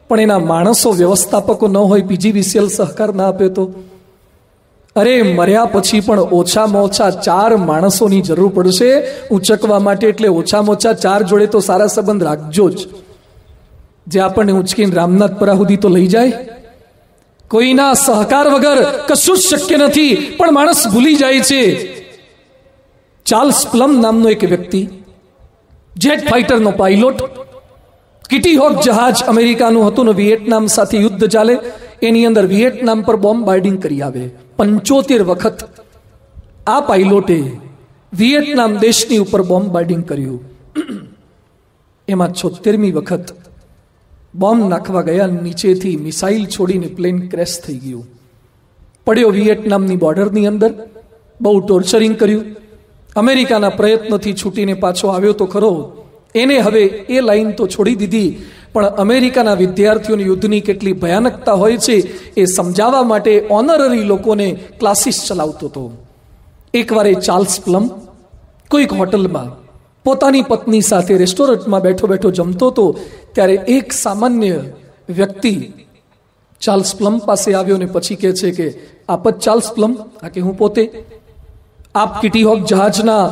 પણ એના માણસો, વ્યવસ્થાપકો ન હોય, PGVCL સહકાર ના આપે તો અરે મર્યા પછી પણ ઓછામાં ઓછા 4 માણસોની જરૂર પડશે ઉંચકવા માટે. એટલે ઓછામાં ઓછા 4 જોડે તો સારા સંબંધ રાખજો જ, જે આપણને ઉંચકીને રામનાથપુરા સુધી તો લઈ જાય. કોઈના સહકાર વગર કશું જ શક્ય નથી. પણ માણસ ભૂલી જાય છે. ચાર્લ્સ પ્લમ નામનો એક વ્યક્તિ, જેટ ફાઇટરનો પાયલોટ, કિટી હોક જહાજ અમેરિકાનું હતું ને વિયેટનામ સાથે યુદ્ધ ચાલે, એની અંદર વિયેટનામ પર બોમ્બાર્ડિંગ કરી આવે 75 વખત. આ પાયલોટે વિયેટનામ દેશની ઉપર બોમ્બાર્ડિંગ કર્યું. એમાં 76મી વખત બોમ્બ નાખવા ગયા, નીચેથી મિસાઇલ છોડીને પ્લેન ક્રેશ થઈ ગયું. પડ્યો વિયેટનામની બોર્ડરની અંદર. બહુ ટોર્ચરિંગ કર્યું. અમેરિકાના પ્રયત્નથી છૂટીને પાછો આવ્યો તો ખરો. એને હવે એ લાઈન તો છોડી દીધી, પણ અમેરિકાના વિદ્યાર્થીઓની યુદ્ધની કેટલી ભયાનકતા હોય છે એ સમજાવવા માટે ઓનરરી લોકોને ક્લાસીસ ચલાવતો હતો. એકવાર એ ચાર્લ્સ પ્લમ કોઈક હોટલમાં પોતાની પત્ની સાથે રેસ્ટોરન્ટમાં બેઠો બેઠો જમતો હતો. ત્યારે એક સામાન્ય વ્યક્તિ ચાર્લ્સ પ્લમ પાસે આવ્યો ને પછી કહે છે કે આપ જ ચાર્લ્સ પ્લમ? આ કે હું પોતે. આપ કિટી હોક જહાજના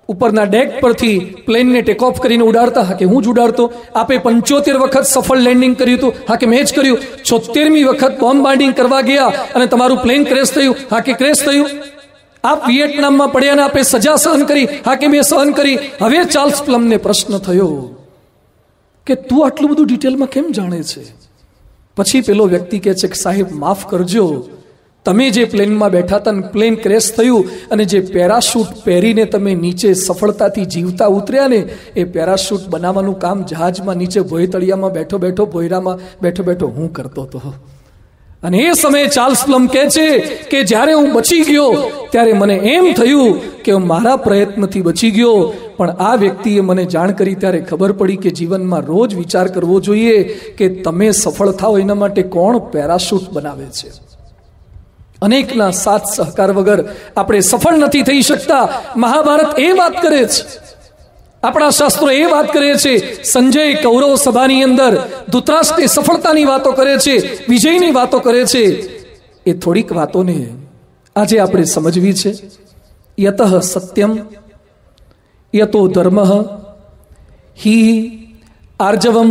ઉપરના ડેક પરથી પ્લેનને ટેક ઓફ કરીને ઉડાડતા? હા કે હું જ ઉડાડતો. આપે 75 વખત સફળ લેન્ડિંગ કર્યું હતું? હા કે મેં જ કર્યું. 76મી વખત બોમ્બાર્ડિંગ કરવા ગયા અને તમારું પ્લેન ક્રેશ થયું? હા કે ક્રેશ થયું. આપ વિયેટનામમાં પડ્યા ને આપે સજા સહન કરી? હા કે મેં સહન કરી. હવે ચાર્લ્સ પ્લમને પ્રશ્ન થયો કે તું આટલું બધું ડિટેલમાં કેમ જાણે છે? પછી પેલો વ્યક્તિ કહે છે કે સાહેબ માફ કરજો, તમે જે પ્લેનમાં બેઠા હતા, પ્લેન ક્રેશ થયું, અને જે પેરાશૂટ પહેરીને તમે નીચે સફળતાથી જીવતા ઉતર્યા ને, એ પેરાશૂટ બનાવવાનું કામ જહાજમાં નીચે ભોયતળિયામાં બેઠો બેઠો, ભોયરામાં બેઠો બેઠો હું કરતો હતો. અને એ સમયે ચાર્લ્સ પ્લમ કહે છે કે જ્યારે હું બચી ગયો ત્યારે મને એમ થયું કે હું મારા પ્રયત્નથી બચી ગયો, પણ આ વ્યક્તિએ મને જાણ કરી ત્યારે ખબર પડી કે જીવનમાં રોજ વિચાર કરવો જોઈએ કે તમે સફળ થાઓ એના માટે કોણ પેરાશૂટ બનાવે છે. અનેકના સાથ સહકાર વગર આપણે સફળ નથી થઈ શકતા. મહાભારત એ વાત કરે છે, આપણા શાસ્ત્રો એ વાત કરે છે. સંજય કૌરવ સભાની અંદર ધૃતરાષ્ટ્રની સફળતાની વાતો કરે છે, વિજયની વાતો કરે છે. એ થોડીક વાતોને આજે આપણે સમજવી છે. યતઃ સત્યમ યતો ધર્મ હિ આર્જવમ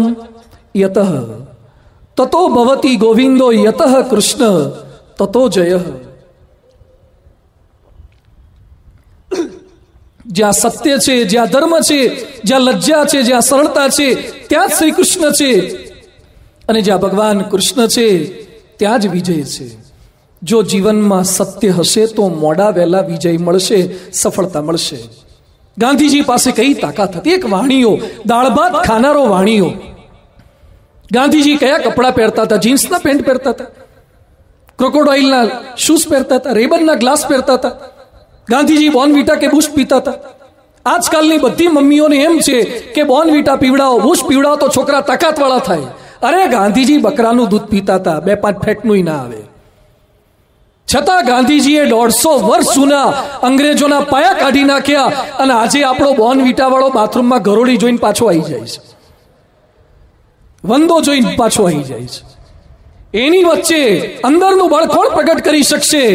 યતઃ તતો ભવતી ગોવિંદો યતઃ કૃષ્ણ તતો જય. જ્યાં સત્ય છે, જ્યાં ધર્મ છે, જ્યાં લજ્જા છે, જ્યાં સરળતા છે, ત્યાં જ શ્રી કૃષ્ણ છે. અને જ્યાં ભગવાન કૃષ્ણ છે ત્યાં જ વિજય છે. જો જીવનમાં સત્ય હશે તો મોડા વહેલા વિજય મળશે, સફળતા મળશે. ગાંધીજી પાસે કઈ તાકાત હતી? એક વાણીઓ, દાળ ભાત ખાનારો વાણીઓ. ગાંધીજી કયા કપડાં પહેરતા હતા? જીન્સના પેન્ટ પહેરતા હતા, ક્રોકોડાઇલના શૂઝ પહેરતા હતા, રેબનના ગ્લાસ પહેરતા હતા. ગાંધીજી બોર્નવિટા કે બુશ પીતા હતા. આજકાલની બધી મમ્મીઓને એમ છે કે બોર્નવિટા પીવડાવો, બુશ પીવડાવો તો છોકરા તાકાતવાળા થાય. અરે ગાંધીજી બકરાનું દૂધ પીતા હતા, 2-5 ફેટનું ના આવે. છતાં ગાંધીજીએ 150 વર્ષ જૂના અંગ્રેજોના પાયા કાઢી નાખ્યા, અને આજે આપણો બોર્નવિટા વાળો બાથરૂમમાં ગરોળી જોઈને પાછો આવી જાય છે. વંદો જોઈને પાછો આવી જાય છે. એની વચ્ચે અંદરનું બળ કોણ પ્રગટ કરી શકશે?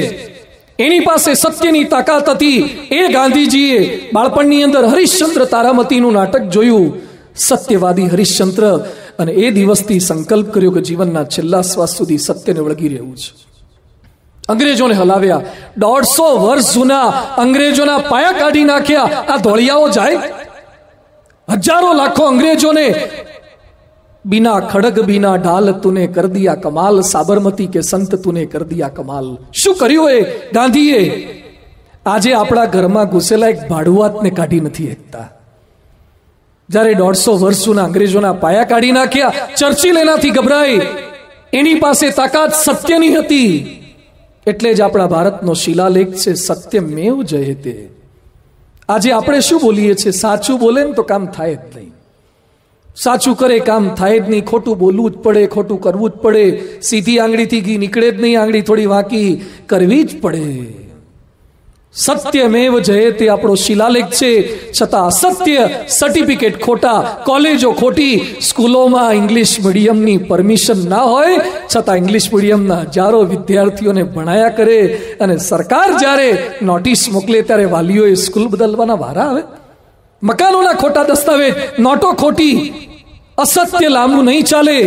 એની પાસે સત્યની તાકાત હતી. એ ગાંધીજીએ બાળપણની અંદર હરિશ્ચંદ્ર તારામતીનું નાટક જોયું, સત્યવાદી હરિશ્ચંદ્ર, અને એ દિવસથી સંકલ્પ કર્યો કે જીવનના છેલ્લા શ્વાસ સુધી સત્યને વળગી રહેવું છે. અંગ્રેજોને હલાવ્યા, 150 વર્ષ જૂના અંગ્રેજોના પાયા કાઢી નાખ્યા. આ ધોળિયાઓ જાય? હજારો લાખો અંગ્રેજોને बिना खड़ग बिना ढाल तूने कर दिया कमाल, साबरमती के संत तूने कर दिया कमाल. શું કર્યું એ ગાંધીએ? આજે આપણા ઘરમાં ઘૂસેલા એક ભાડુઆતને કાઢી નથી શકતા. જ્યારે 150 વર્ષ જૂના અંગ્રેજોના પાયા કાઢી નાખ્યા, ચર્ચિલ એનાથી ગભરાઈ. એની પાસે તાકાત સત્યની હતી. એટલે જ આપણા ભારતનો શિલાલેખ છે, સત્યમેવ જયતે. આજે આપણે શું બોલીએ છીએ? સાચું બોલે ને તો કામ થાય જ નહીં. સાચું કરે કામ થાય જ નહીં. ખોટું બોલવું જ પડે, ખોટું કરવું જ પડે. સીધી આંગળીથી ઘી નીકળે જ નહીં, આંગળી થોડી વાંકી કરવી જ પડે. સત્યમેવ જયતે આપણો શિલાલેખ છે. છતાં અસત્ય, સર્ટિફિકેટ ખોટા, કોલેજો ખોટી, સ્કૂલોમાં ઇંગ્લિશ મીડિયમની પરમિશન ના હોય છતાં ઇંગ્લિશ મીડિયમના હજારો વિદ્યાર્થીઓને ભણાયા કરે, અને સરકાર જ્યારે નોટિસ મોકલે ત્યારે વાલીઓએ સ્કૂલ બદલવાના વારા આવે. મકાનોના ખોટા દસ્તાવેજ, નોટો ખોટી. અસત્ય લાંબુ નહીં ચાલે.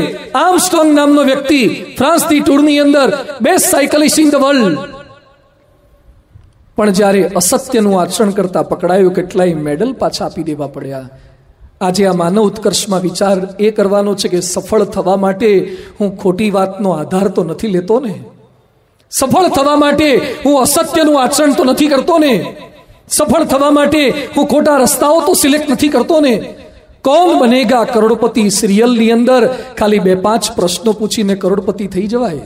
આર્મસ્ટ્રોંગ નામનો વ્યક્તિ ફ્રાન્સની ટૂરની અંદર best cyclist in the world, પણ જ્યારે અસત્યનું આચરણ કરતા પકડાયો, કેટલાય મેડલ પાછા આપી દેવા પડ્યા. આજે આ માનવ ઉત્કર્ષમાં વિચાર એ કરવાનો છે કે સફળ થવા માટે હું ખોટી વાતનો આધાર તો નથી લેતો ને. સફળ થવા માટે હું અસત્યનું આચરણ તો નથી કરતો ને. સફળ થવા માટે હું ખોટા રસ્તાઓ તો સિલેક્ટ નથી કરતો ને. કોણ બનેગા કરોડપતિ સિરિયલની અંદર ખાલી 2-5 પ્રશ્નો પૂછીને કરોડપતિ થઈ જવાય?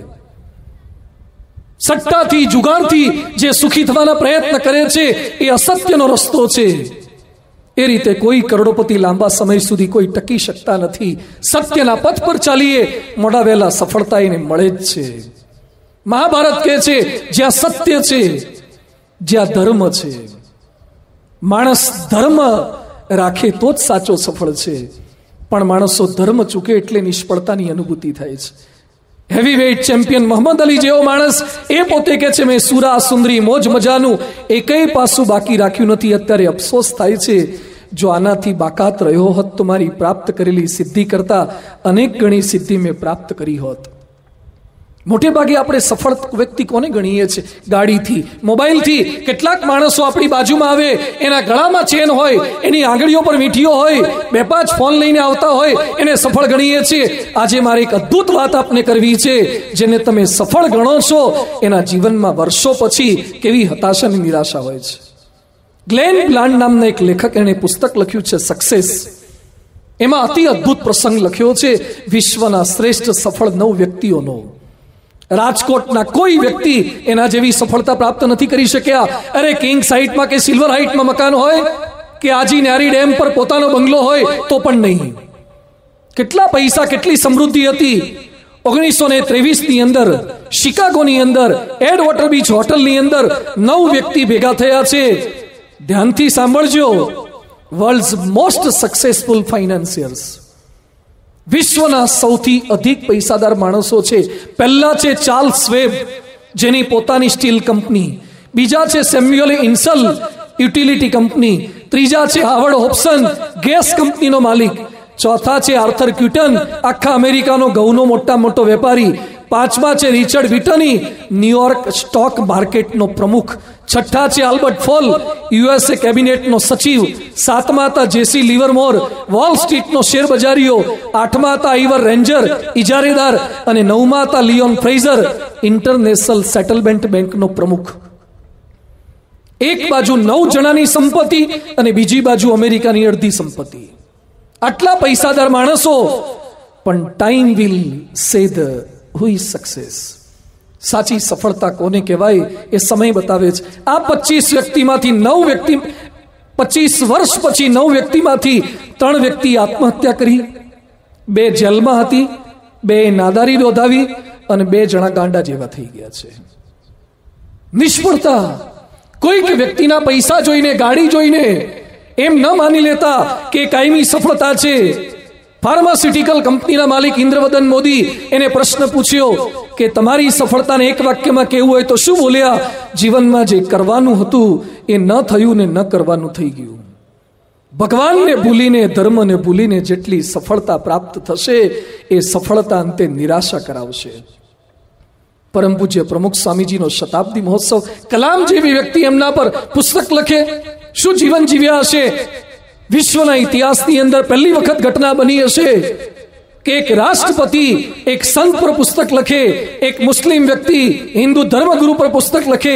સટ્ટાથી, જુગારથી જે સુખી થવાના પ્રયત્ન કરે છે એ અસત્યનો રસ્તો છે. એ રીતે કોઈ કરોડપતિ લાંબા સમય સુધી કોઈ ટકી શકતા નથી. સત્યના પથ પર ચાલીએ, મોડા વહેલા સફળતા એને મળે જ છે. મહાભારત કહે છે, જ્યાં સત્ય છે, જ્યાં ધર્મ છે, માણસ ધર્મ રાખે તો જ સાચો સફળ છે. પણ માણસો ધર્મ ચૂકે એટલે નિષ્ફળતાની અનુભૂતિ થાય છે. હેવીવેઇટ ચેમ્પિયન મોહમ્મદ અલી જેવો માણસ એ પોતે કહે છે, મેં સુરા સુંદરી મોજ મજાનું એકેય પાસું બાકી રાખ્યું નથી. અત્યારે અફસોસ થાય છે, જો આનાથી બાકાત રહ્યો હોત તો મારી પ્રાપ્ત કરેલી સિદ્ધિ કરતા અનેક ગણી સિદ્ધિ મેં પ્રાપ્ત કરી હોત. મોટે ભાગે આપણે સફળ વ્યક્તિ કોને ગણીએ છીએ? ગાડીથી, મોબાઈલથી. કેટલાક માણસો આપણી બાજુમાં આવે, એના ગળામાં ચેન હોય, એની આંગળીઓ પર વીંટીઓ હોય, 2-5 ફોન લઈને આવતા હોય, એને સફળ ગણીએ છીએ. આજે મારે એક અદ્ભુત વાત આપને કરવી છે. જેને તમે સફળ ગણો છો, એના જીવનમાં વર્ષો પછી કેવી હતાશા અને નિરાશા હોય છે. ગ્લેન બ્લાન્ડ નામના એક લેખક, એણે પુસ્તક લખ્યું છે સક્સેસ. એમાં અતિ અદ્ભુત પ્રસંગ લખ્યો છે વિશ્વના શ્રેષ્ઠ સફળ 9 વ્યક્તિઓનો. રાજકોટના કોઈ વ્યક્તિ એના જેવી સફળતા પ્રાપ્ત નથી કરી શક્યા. અરે કિંગ સાઇટમાં કે સિલ્વર હાઇટમાં મકાન હોય, કે આજી ન્યારી ડેમ પર પોતાનો બંગલો હોય તો પણ નહીં. કેટલા પૈસા, કેટલી સમૃદ્ધિ હતી. 1923ની અંદર શિકાગોની અંદર એડ વોટર બીચ હોટલની અંદર 9 વ્યક્તિ ભેગા થયા છે. ધ્યાનથી સાંભળજો. વર્લ્ડ્સ મોસ્ટ સક્સેસફુલ ફાઇનાન્સિયર્સ, વિશ્વના સૌથી અધિક પૈસાદાર માણસો છે. પહેલા છે ચાર્લ્સ વેબ, જેની પોતાની સ્ટીલ કંપની. બીજા છે સેમ્યુઅલ ઇન્સલ, યુટિલિટી કંપની. ત્રીજા છે હાવર્ડ હોબ્સન, ગેસ કંપનીનો માલિક. ચોથા છે આર્થર ક્યુટન, આખા અમેરિકાનો ઘઉંનો મોટો વેપારી. પાંચમા છે રિચર્ડ વિટની, ન્યુયોર્ક સ્ટોક માર્કેટનો પ્રમુખ. છઠ્ઠા છે આલ્બર્ટ ફોલ, યુએસએ કેબિનેટનો સચિવ. સાતમા હતા જેસી લિવરમોર, વોલ સ્ટ્રીટનો શેર બજારીઓ. આઠમા હતા આઈવર રેન્જર, ઇજારેદાર. અને નવમા હતા લિયોન ફ્રેઝર, ઇન્ટરનેશનલ સેટલમેન્ટ બેંકનો પ્રમુખ. એક બાજુ 9 જણાની સંપત્તિ અને બીજી બાજુ અમેરિકાની અડધી સંપત્તિ. આટલા પૈસાદાર માણસો, પણ ટાઈમ વિલ સે ધ હુ ઇઝ સક્સેસ. સાચી સફળતા કોને કહેવાય એ સમય બતાવે છે. આ 25 વ્યક્તિમાંથી 9 વ્યક્તિ, 25 વર્ષ પછી 9 વ્યક્તિમાંથી 3 વ્યક્તિ આત્મહત્યા કરી, 2 જેલમાં હતી, 2 નાદારી નોંધાવી અને 2 જણા ગાંડા જેવા થઈ ગયા છે. નિષ્ફળતા. કોઈક વ્યક્તિના પૈસા જોઈને, ગાડી જોઈને એમ ન માની લેતા કે કાયમી સફળતા છે. ફાર્માસ્યુટિકલ કંપનીના માલિક ઇન્દ્રવદન મોદી, એને પ્રશ્ન પૂછ્યો કે તમારી સફળતાને એક વાક્યમાં કહેવું હોય તો શું બોલ્યા? જીવનમાં જે કરવાનું હતું એ ન થયું ને ન કરવાનું થઈ ગયું. ભગવાનને ભૂલીને, ધર્મને ભૂલીને જેટલી સફળતા પ્રાપ્ત થશે એ સફળતા અંતે નિરાશા કરાવશે. પરમ પૂજ્ય પ્રમુખ સ્વામીજીનો શતાબ્દી મહોત્સવ, કલામ જેવી વ્યક્તિ એમના પર પુસ્તક લખે, શું જીવન જીવ્યા હશે? વિશ્વના ઇતિહાસની અંદર પહેલી વખત ઘટના બની હશે કે એક રાષ્ટ્રપતિ એક સંત પર પુસ્તક લખે, એક મુસ્લિમ વ્યક્તિ હિન્દુ ધર્મગુરુ પર પુસ્તક લખે,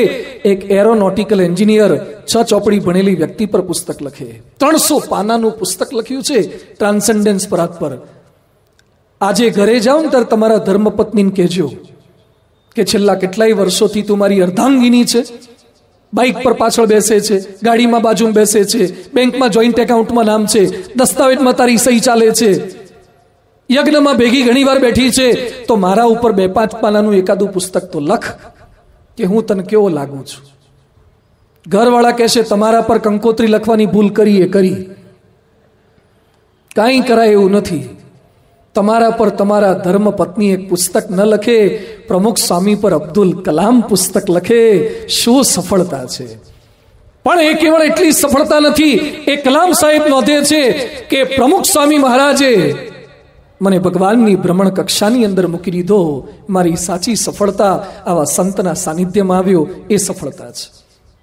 એક એરોનોટિકલ એન્જિનિયર 6 ચોપડી ભણેલી વ્યક્તિ પર પુસ્તક લખે. 300 પાનાનું પુસ્તક લખ્યું છે ટ્રાન્સેન્ડન્સ પર. આજે ઘરે જાઓ ને ત્યારે તમારા ધર્મપત્નીને કહેજો કે છેલ્લા કેટલાય વર્ષોથી તું મારી અર્ધાંગીની છે. બાઇક પર પાછળ બેસે છે, ગાડીમાં બાજુમાં બેસે છે, બેંકમાં જોઈન્ટ એકાઉન્ટમાં નામ છે, દસ્તાવેજમાં તારી સહી ચાલે છે, યજ્ઞમાં ભેગી ઘણી વાર બેઠી છે, તો મારા ઉપર 2-5 પાનાનું એકાદું પુસ્તક તો લખ કે હું તને કેવો લાગુ છું. ઘરવાળા કહેશે તમારા પર કંકોત્રી લખવાની ભૂલ કરી એ કરી, કાંઈ કરાય એવું નથી. તમારા પર તમારા ધર્મ પત્ની એક પુસ્તક ન લખે, પ્રમુખ સ્વામી પર અબ્દુલ કલામ પુસ્તક લખે, શું સફળતા છે! પણ એ કેવળ એટલી સફળતા નથી. એ કલામ સાહેબ નોંધે છે કે પ્રમુખ સ્વામી મહારાજે મને ભગવાનની ભ્રમણ કક્ષાની અંદર મૂકી દીધો. મારી સાચી સફળતા આવા સંતના સાનિધ્યમાં આવ્યો, એ સફળતા છે.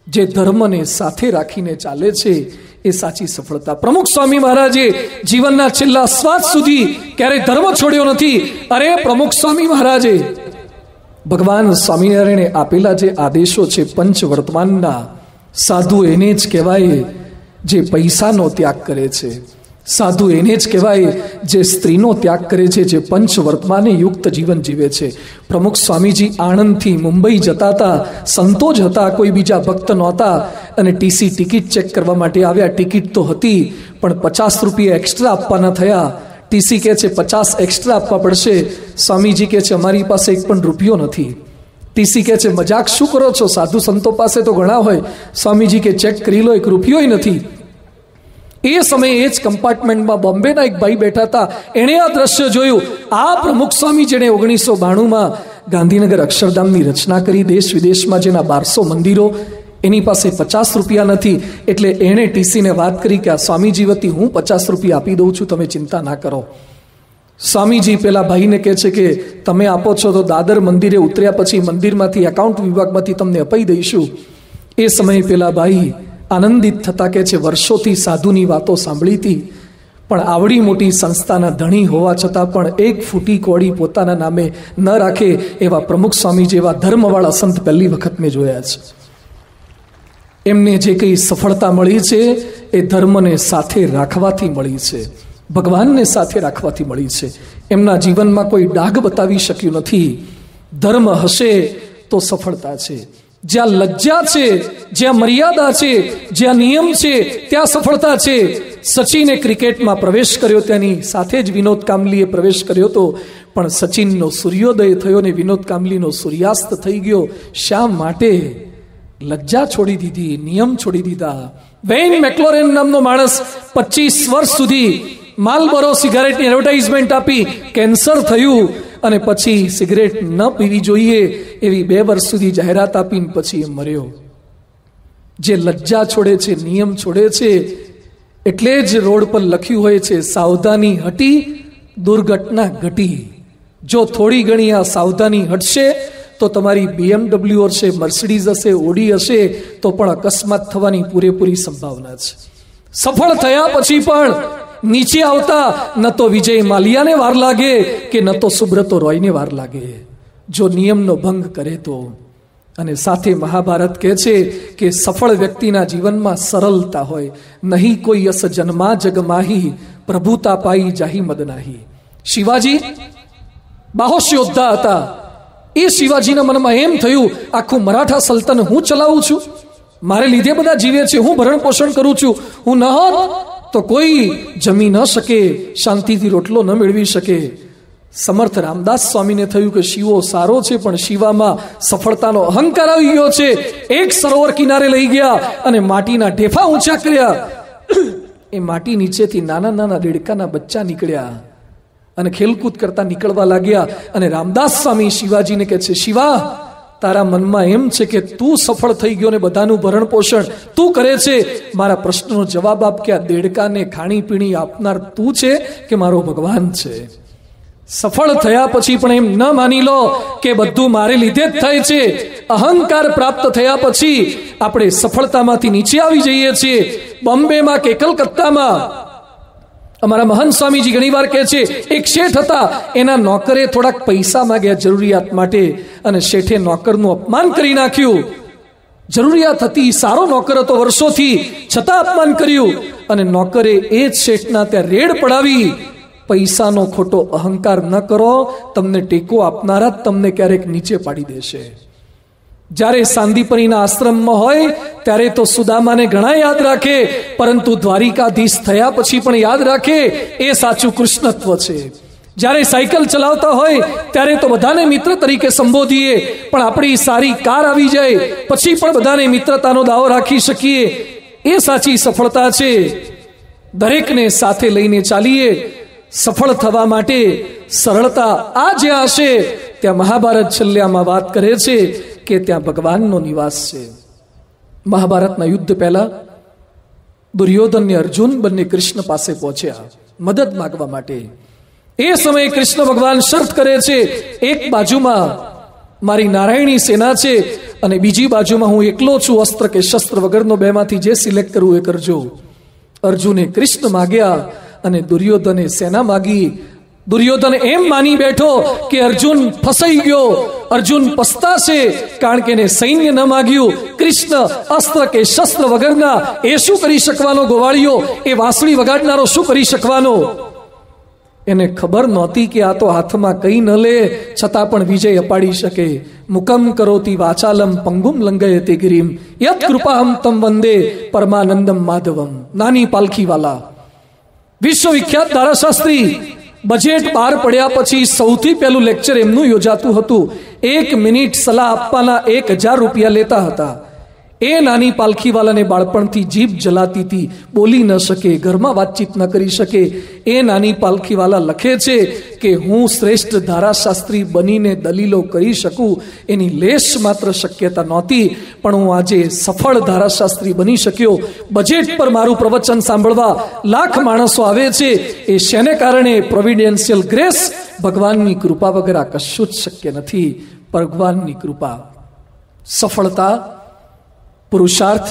જે ધર્મને સાથે રાખીને ચાલે છે એ સાચી સફળતા. પ્રમુખ સ્વામી મહારાજે જીવનના છેલ્લા શ્વાસ સુધી ક્યારેય ધર્મ છોડ્યો નથી. અરે પ્રમુખ સ્વામી મહારાજે ભગવાન સ્વામિનારાયણે આપેલા જે આદેશો છે પંચ વર્તમાનના, સાધુ એને જ કહેવાય જે પૈસાનો ત્યાગ કરે છે, સાધુ એને જ કહેવાય જે સ્ત્રીનો ત્યાગ કરે છે, જે પંચ વર્તમાને યુક્ત જીવન જીવે છે. પ્રમુખ સ્વામીજી આણંદથી મુંબઈ જતા હતા, સંતો જ હતા, કોઈ બીજા ભક્ત નહોતા, અને ટીસી ટિકિટ ચેક કરવા માટે આવ્યા. ટિકિટ તો હતી પણ 50 રૂપિયા એક્સ્ટ્રા આપવાના થયા. ટીસી કહે છે 50 એક્સ્ટ્રા આપવા પડશે. સ્વામીજી કહે છે અમારી પાસે એક પણ રૂપિયો નથી. ટીસી કહે છે મજાક શું કરો છો, સાધુ સંતો પાસે તો ઘણા હોય. સ્વામીજી કે ચેક કરી લો, એક રૂપિયો નથી. એ સમયે એ જ કમ્પાર્ટમેન્ટમાં બોમ્બેના એક ભાઈ બેઠા હતા. એણે આ દ્રશ્ય જોયું. આ પ્રમુખ સ્વામી જેણે 1992માં ગાંધીનગર અક્ષરધામની રચના કરી, દેશ વિદેશમાં જેના 1200 મંદિરો, એની પાસે 50 રૂપિયા નથી. એટલે એણે ટીસીને વાત કરી કે આ સ્વામીજી વતી હું 50 રૂપિયા આપી દઉં છું, તમે ચિંતા ના કરો. સ્વામીજી પેલા ભાઈને કહે છે કે તમે આપો છો તો દાદર મંદિરે ઉતર્યા પછી મંદિરમાંથી એકાઉન્ટ વિભાગમાંથી તમને અપાઈ દઈશું. એ સમયે પેલા ભાઈ આનંદિત થતા કહે છે વર્ષોથી સાધુની વાતો સાંભળી હતી, પણ આવડી મોટી સંસ્થાના ધણી હોવા છતાં પણ એક ફૂટી કોડી પોતાના નામે ન રાખે એવા પ્રમુખ સ્વામી જેવા ધર્મવાળા સંત પહેલી વખત મેં જોયા છે. એમને જે કંઈ સફળતા મળી છે એ ધર્મને સાથે રાખવાથી મળી છે, ભગવાનને સાથે રાખવાથી મળી છે. એમના જીવનમાં કોઈ ડાઘ બતાવી શક્યું નથી. ધર્મ હશે તો સફળતા છે. જ્યાં લજ્જા છે, જ્યાં મર્યાદા છે, જ્યાં નિયમ છે, ત્યાં સફળતા છે. સચિને ક્રિકેટમાં પ્રવેશ કર્યો, ત્યાંની સાથે જ વિનોદ કાંબલીએ પ્રવેશ કર્યો હતો, પણ સચિનનો સૂર્યોદય થયો ને વિનોદ કાંબલીનો સૂર્યાસ્ત થઈ ગયો. શા માટે? લજ્જા છોડી દીધી, નિયમ છોડી દીધા. વેઇન મેક્લોરેન નામનો માણસ 25 વર્ષ સુધી માલબોરો સિગારેટની એડવર્ટાઇઝમેન્ટ આપી, કેન્સર થયું, અને પછી સિગરેટ ન પીવી જોઈએ એવી 2 વર્ષ સુધી જાહેરાત આપીને પછી એ મર્યો. જે લજ્જા છોડે છે, નિયમ છોડે છે, એટલે જ રોડ પર લખ્યું હોય છે સાવધાની હટી દુર્ઘટના ઘટી. જો થોડી ઘણી આ સાવધાની હટશે તો તમારી BMW હશે, મર્સિડીઝ હશે, ઓડી હશે, તો પણ અકસ્માત થવાની પૂરેપૂરી સંભાવના છે. સફળ થયા પછી પણ નીચે આવતા ન તો વિજય માલ્યાને વાર લાગે કે ન તો સુબ્રતો રોયને વાર લાગે, જો નિયમનો ભંગ કરે તો. અને સાથે મહાભારત કહે છે કે સફળ વ્યક્તિના જીવનમાં સરળતા હોય. નહીં કોઈ યસ જન્મા જગમાહી, પ્રભુતા પાઈ જાહી મદ નાહી. શિવાજી બાહોશ યોદ્ધા હતા. એ શિવાજીના મનમાં એમ થયું આખું મરાઠા સલ્તન હું ચલાવું છું, મારે લીધે બધા જીવે છે, હું ભરણ પોષણ કરું છું, હું ન હોત તો કોઈ જમી ન શકે, શાંતિથી રોટલો ન મેળવી શકે. સમર્થ રામદાસ સ્વામીને થયું કે શિવો સારો છે પણ શિવામાં સફળતાનો અહંકાર આવી ગયો છે. એક સરોવર કિનારે લઈ ગયા અને માટીના ઢેફા ઊંચા કર્યા. એ માટી નીચેથી નાના નાના દેડકાના બચ્ચા નીકળ્યા. અને ખેલકૂદ કરતા નીકળવા લાગ્યા. અને રામદાસ સ્વામી શિવાજીને કહે છે, શિવા, તારા મનમાં એમ છે કે તું સફળ થઈ ગયો ને બધાનું ભરણ પોષણ તું કરે છે. મારા પ્રશ્નનો જવાબ આપ કે આ દેડકાને ખાણી પીણી આપનાર તું છે કે મારો ભગવાન છે? સફળ થયા પછી પણ એમ ન માની લો કે બધું મારે લીધે જ થાય છે. અહંકાર પ્રાપ્ત થયા પછી આપણે સફળતામાંથી નીચે આવી જઈએ છીએ. બોમ્બેમાં કે કલકત્તામાં અમારા મહંત સ્વામીજી ઘણી વાર કહે છે, એક શેઠ હતા, એના નોકરે થોડાક પૈસા માંગ્યા જરૂરિયાત માટે, અને શેઠે નોકરનું અપમાન કરી નાખ્યું. જરૂરિયાત હતી, સારો નોકર હતો વર્ષોથી, છતાં અપમાન કર્યું. અને નોકરે એ જ શેઠના ત્યાં રેડ પડાવી. પૈસાનો ખોટો અહંકાર ન કરો, તમને ટેકો આપનારા જ તમને ક્યારેક નીચે પાડી દેશે. જ્યારે સાંદીપનીના આશ્રમમાં હોય ત્યારે તો સુદામાને ઘણા યાદ રાખે, પરંતુ દ્વારિકાધીશ થયા પછી પણ યાદ રાખે, એ સાચું કૃષ્ણત્વ છે. જ્યારે સાયકલ ચલાવતા હોય ત્યારે તો બધાને મિત્ર તરીકે સંબોધીએ, પણ આપણી સારી કાર આવી જાય પછી પણ બધાને મિત્રતાનો દાવો રાખી શકીએ, એ સાચી સફળતા છે. દરેકને સાથે લઈને ચાલીએ. સફળ થવા માટે સરળતા આ જ્યાં હશે, ત્યાં મહાભારત છેલ્લામાં વાત કરે છે કે ત્યાં ભગવાનનો નિવાસ છે. મહાભારતના યુદ્ધ પહેલા દુર્યોધન અને અર્જુન બંને કૃષ્ણ પાસે પહોંચ્યા મદદ માંગવા માટે. એ સમયે કૃષ્ણ ભગવાન શરત કરે છે, એક બાજુમાં મારી નારાયણી સેના છે અને બીજી બાજુમાં હું એકલો છું, અસ્ત્ર કે શસ્ત્ર વગરનો, બેમાંથી જે સિલેક્ટ કરવું એ કરજો. અર્જુને કૃષ્ણ માગ્યા અને દુર્યોધને સેના માગી. દુર્યોધન એમ માની બેઠો કે અર્જુન ફસાઈ ગયો, અર્જુન પસ્તાશે, કારણ કે એને સૈન્ય ન માગ્યું. કૃષ્ણ અસ્ત્ર કે શસ્ત્ર વગરના એ શું કરી શકવાનો? ગોવાળિયો, એ વાંસળી વગાડનારો શું કરી શકવાનો? એને ખબર નહોતી કે આ તો હાથમાં કઈ ન લે છતાં પણ વિજય અપાડી શકે. મુકમ કરોતિ વાચાલમ પંગુમ લંઘયતે ગિરિમ યત કૃપાહમ તમ વંદે પરમાનંદમ માધવમ. નાની પાલખીવાલા, વિશ્વવિખ્યાત ધારાશાસ્ત્રી. બજેટ બહાર પડ્યા પછી સૌથી પહેલું લેક્ચર એમનું યોજાતું હતું. 1 મિનિટ સલાહ આપવાના 1000 રૂપિયા લેતા હતા. એ નાની પાલખીવાલાને બાળપણથી જીભ જલાતી હતી, બોલી ન શકે, ઘરમાં વાતચીત ન કરી શકે. એ નાની પાલખીવાલા લખે છે કે હું શ્રેષ્ઠ ધારાશાસ્ત્રી બનીને દલીલો કરી શકું એની લેશ માત્ર શક્યતા નહોતી, પણ હું આજે સફળ ધારાશાસ્ત્રી બની શક્યો. બજેટ પર મારું પ્રવચન સાંભળવા લાખ માણસો આવે છે. એ શેને કારણે? પ્રોવિડેન્શિયલ ગ્રેસ. ભગવાનની કૃપા વગર આ કશું જ શક્ય નથી. ભગવાનની કૃપા. સફળતા, પુરુષાર્થ,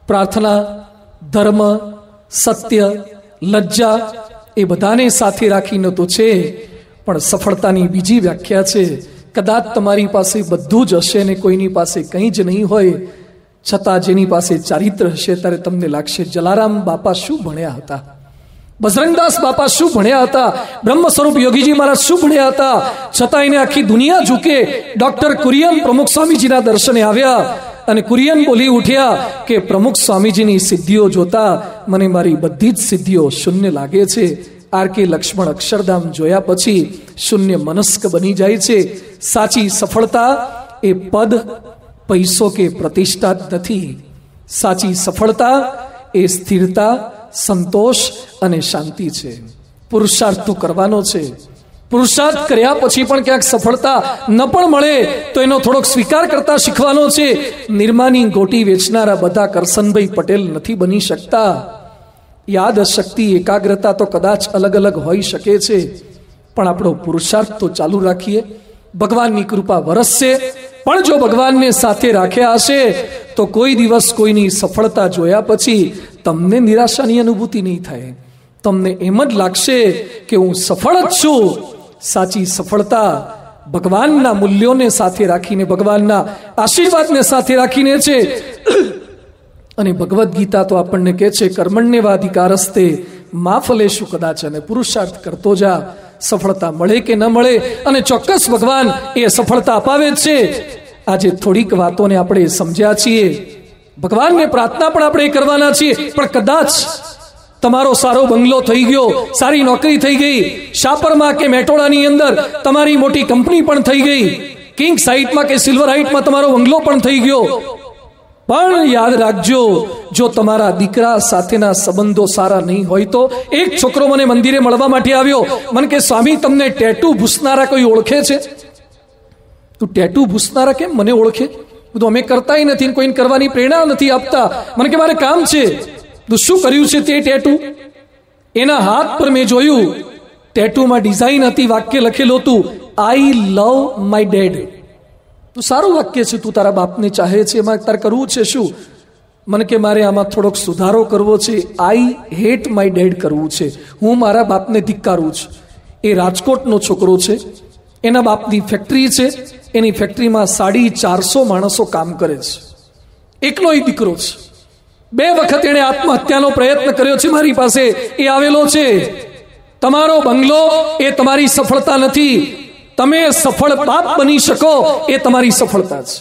પ્રાર્થના, ધર્મ, સત્ય, લજ્જા એ બધાને સાથે રાખીને તો છે, પણ સફળતાની બીજી વ્યાખ્યા છે. કદાચ તમારી પાસે બધું જ હશે ને કોઈની પાસે કંઈ જ નહીં હોય, છતાં જેની પાસે ચારિત્ર હશે ત્યારે તમને લાગશે જલારામ બાપા શું ભણ્યા હતા, બજરંગદાસ બાપા શું ભણ્યા હતા, બ્રહ્મ સ્વરૂપ યોગીજી મહારાજ શું ભણ્યા હતા, છતાં એને આખી દુનિયા ઝૂકે. ડોક્ટર કુરિયન પ્રમુખ સ્વામીજીના દર્શને આવ્યા અને કુરિયન બોલી ઉઠ્યા કે પ્રમુખ સ્વામીજીની સિદ્ધિઓ જોતા મને મારી બધી જ સિદ્ધિઓ શૂન્ય લાગે છે. આર.કે. લક્ષ્મણ અક્ષરધામ જોયા પછી શૂન્ય મનસ્ક બની જાય છે. સાચી સફળતા એ પદ, પૈસો કે પ્રતિષ્ઠા જ નથી. સાચી સફળતા એ સ્થિરતા, સંતોષ અને શાંતિ છે. પુરુષાર્થ તો કરવાનો છે. પુરુષાર્થ કર્યા પછી પણ ક્યાંક સફળતા ન પણ મળે તો એનો થોડોક સ્વીકાર કરતા શીખવાનો છે. નિર્માની ગોટી વેચનારા બધા કરસનભાઈ પટેલ નથી બની શકતા. યાદ શક્તિ, એકાગ્રતા તો કદાચ અલગ અલગ હોઈ શકે છે, પણ આપણો પુરુષાર્થ તો ચાલુ રાખીએ. ભગવાનની કૃપા વરસશે, પણ જો ભગવાનને સાથે રાખ્યા હશે તો કોઈ દિવસ કોઈની સફળતા જોયા પછી તમને નિરાશાની અનુભૂતિ નહીં થાય. તમને એમ જ લાગશે કે હું સફળ જ છું. સાચી સફળતા ભગવાનના મૂલ્યોને સાથે રાખીને, ભગવાનના આશીર્વાદને સાથે રાખીને છે. અને ભગવદ્ ગીતા તો આપણને કહે છે કર્મણ્યેવાધિકારસ્તે મા ફલેષુ કદાચ, અને પુરુષાર્થ કરતો જા, સફળતા મળે કે ન મળે. અને ચોક્કસ ભગવાન એ સફળતા અપાવે જ છે. આજે થોડીક વાતોને આપણે સમજ્યા છીએ, ભગવાનને પ્રાર્થના પણ આપણે કરવાના છીએ, પણ કદાચ તમારો સારો બંગલો થઈ ગયો, સારી નોકરી થઈ ગઈ, શાપરમાં કે મેટોડાની અંદર તમારી મોટી કંપની પણ થઈ ગઈ, કિંગ સાઇટમાં કે સિલ્વર હાઇટમાં તમારો બંગલો પણ થઈ ગયો, પણ યાદ રાખજો, જો તમારા દીકરા સાથેના સંબંધો સારા નહીં હોય તો. એક છોકરો મને મંદિરે મળવા માટે આવ્યો, મને કે સ્વામી તમને ટેટુ ભૂસનારા કોઈ ઓળખે છે? તું ટેટુ ભૂસનારા કેમ મને ઓળખે? બધું અમે કરતા નથી, કોઈને કરવાની પ્રેરણા નથી આપતા. મને કે મારે કામ છે. તું શું કર્યું છે તે ટેટુ? એના હાથ પર મેં જોયું, ટેટુમાં ડિઝાઇન હતી, વાક્ય લખેલું હતું, આઈ લવ માય ડેડ. તું સારું વાક્ય છે, તું તારા બાપને ચાહે છે, એમાં તારે કરવું છે શું? મને કે મારે આમાં થોડોક સુધારો કરવો છે, આઈ હેટ માય ડેડ કરવું છે, હું મારા બાપને ધિક્કારું છું. એ રાજકોટનો છોકરો છે, એના બાપની ફેક્ટરી છે, એની ફેક્ટરીમાં 450 માણસો કામ કરે છે, એકલો એ દીકરો છે. 2 વખત એણે આત્મહત્યાનો પ્રયત્ન કર્યો છે. મારી પાસે એ આવેલો છે. તમારો બંગલો એ તમારી સફળતા નથી. તમે સફળ બાપ બની શકો એ તમારી સફળતા છે.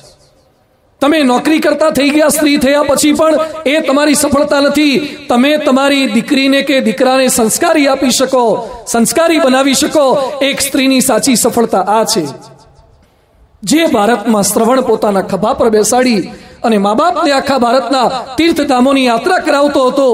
તમે નોકરી કરતા થઈ ગયા, સ્ત્રી થયા પછી પણ એ તમારી સફળતા નથી. તમે તમારી દીકરીને કે દીકરાને સંસ્કારી આપી શકો, સંસ્કારી બનાવી શકો. એક સ્ત્રીની સાચી સફળતા આ છે. જે ભારતમાં શ્રવણ પોતાના ખભા પર બેસાડી અને મા બાપને આખા ભારતના તીર્થધામોની યાત્રા કરાવતો હતો,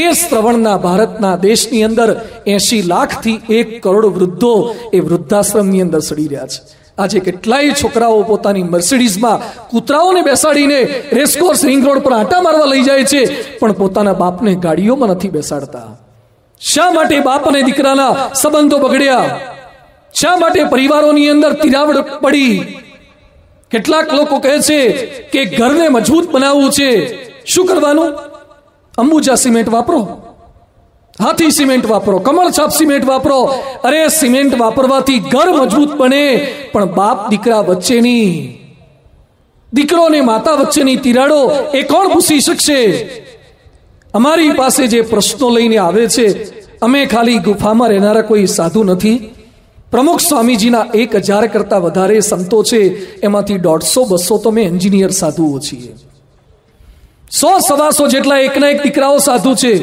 એ શ્રવણના ભારતના દેશની અંદર 80 લાખથી 1 કરોડ વૃદ્ધો એ વૃદ્ધાશ્રમની અંદર સડી રહ્યા છે. આજે કેટલાય છોકરાઓ પોતાની મર્સિડીઝમાં કૂતરાઓને બેસાડીને રેસકોર્સ રિંગ રોડ પર આંટા મારવા લઈ જાય છે, પણ પોતાના બાપને ગાડીઓમાં નથી બેસાડતા. શા માટે બાપ અને દીકરાના સંબંધો બગડ્યા? શા માટે પરિવારોની અંદર તિરાવડ પડી? કેટલાક લોકો કહે છે કે ઘરને મજબૂત બનાવવું છે. શું કરવાનું? અંબુજા સિમેન્ટ વાપરો, હાથી સિમેન્ટ વાપરો, કમળ છાપ સિમેન્ટ વાપરો. અરે સિમેન્ટ વાપરવાથી ઘર મજબૂત બને, પણ બાપ દીકરા વચ્ચેની, દીકરો ને માતા વચ્ચેની તિરાડો એ કોણ ભૂસી શકશે? અમારી પાસે જે પ્રશ્નો લઈને આવે છે, અમે ખાલી ગુફામાં રહેનારા કોઈ સાધુ નથી. પ્રમુખ સ્વામીજીના 1000 કરતા વધારે સંતો છે, એમાંથી 150-200 તો અમે એન્જિનિયર સાધુઓ છીએ. 100-125 જેટલા એકના એક દીકરાઓ સાધુ છે,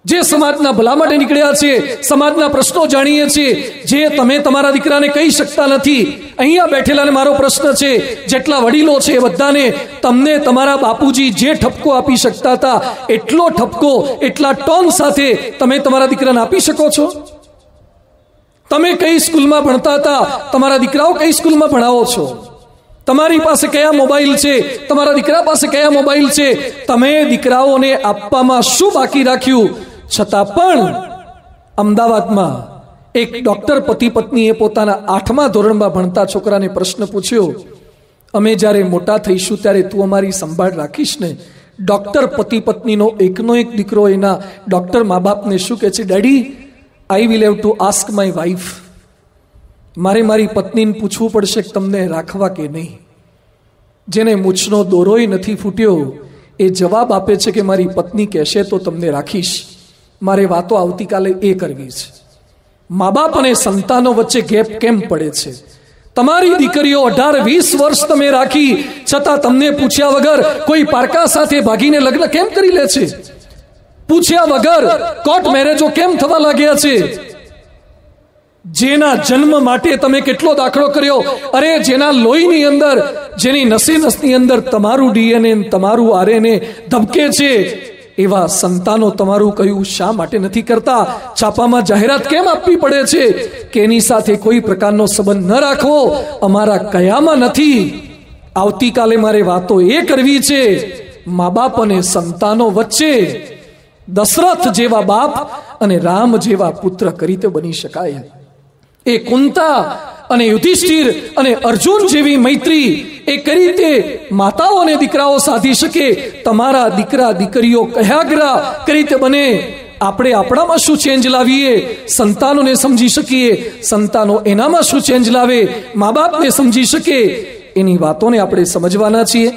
જે સમાજના ભલા માટે નીકળ્યા છે, સમાજના પ્રશ્નો જાણીએ છીએ, જે તમે તમારા દીકરાને કહી શકતા નથી. અહીંયા બેઠેલાને મારો પ્રશ્ન છે, જેટલા વડીલો છે બધાને, તમને તમારા બાપુજી જે ઠપકો આપી શકતા હતા, એટલો ઠપકો, એટલા ટોન સાથે તમે તમારા દીકરાને આપી શકો છો? તમે કઈ સ્કૂલમાં ભણતા હતા? તમારા દીકરાઓ કઈ સ્કૂલમાં ભણાવો છો? તમારી પાસે કયા મોબાઈલ છે? તમારા દીકરા પાસે કયા મોબાઈલ છે? તમે દીકરાઓને આપવામાં શું બાકી રાખ્યું? છતાં પણ અમદાવાદમાં એક ડોક્ટર પતિ પત્નીએ પોતાના 8મા ધોરણમાં ભણતા છોકરાને પ્રશ્ન પૂછ્યો, અમે જ્યારે મોટા થઈશું ત્યારે તું અમારી સંભાળ રાખીશ ને? ડોક્ટર પતિ પત્નીનો એકનો એક દીકરો એના ડોક્ટર મા બાપને શું કહે છે? Daddy, I will have to ask my wife. મારે મારી પત્નીને પૂછવું પડશે કે તમને રાખવા કે નહીં. જેને મૂછનો દોરોય નથી ફૂટ્યો એ જવાબ આપે છે કે મારી પત્ની કહેશે તો તમને રાખીશ. મારે વાતો આવતીકાલે એ કરવી છે. મા બાપ અને સંતાનો વચ્ચે ગેપ કેમ પડે છે? તમારી દીકરીઓ 18-20 વર્ષ તમે રાખી, છતાં તમને પૂછ્યા વગર કોઈ પારકા સાથે ભાગીને લગ્ન કેમ કરી લે છે? પૂછ્યા વગર કોર્ટ મેરેજો કેમ થવા લાગ્યા છે? જેના જન્મ માટે તમે કેટલો દાખલો કર્યો? અરે જેના લોહીની અંદર, જેની નસે નસની અંદર તમારું ડીએનએ, તમારું આરએનએ ધબકે છે, એવા સંતાનો તમારું કયું શા માટે નથી કરતા? છાપામાં જાહેરાત કેમ આપવી પડે છે કે એની સાથે કોઈ પ્રકારનો સંબંધ ન રાખવો? અમારા કયામાં નથી. આવતીકાલે મારે વાતો એ કરવી છે, મા બાપ અને સંતાનો વચ્ચે દશરથ જેવા બાપ અને રામ જેવા પુત્ર કઈ રીતે બની શકાય? એ કુંતા અને યુધિષ્ઠિર અને અર્જુન જેવી મૈત્રી એ કઈ રીતે માતાઓ અને દીકરાઓ સાધી શકે? તમારા દીકરા દીકરીઓ કયાગ્રા કઈ રીતે બને? આપણે આપણામાં શું ચેન્જ લાવીએ? સંતાનોને સમજી શકીએ, સંતાનો એનામાં શું ચેન્જ લાવે? મા બાપને સમજી શકે, એની વાતોને આપણે સમજવાના છીએ.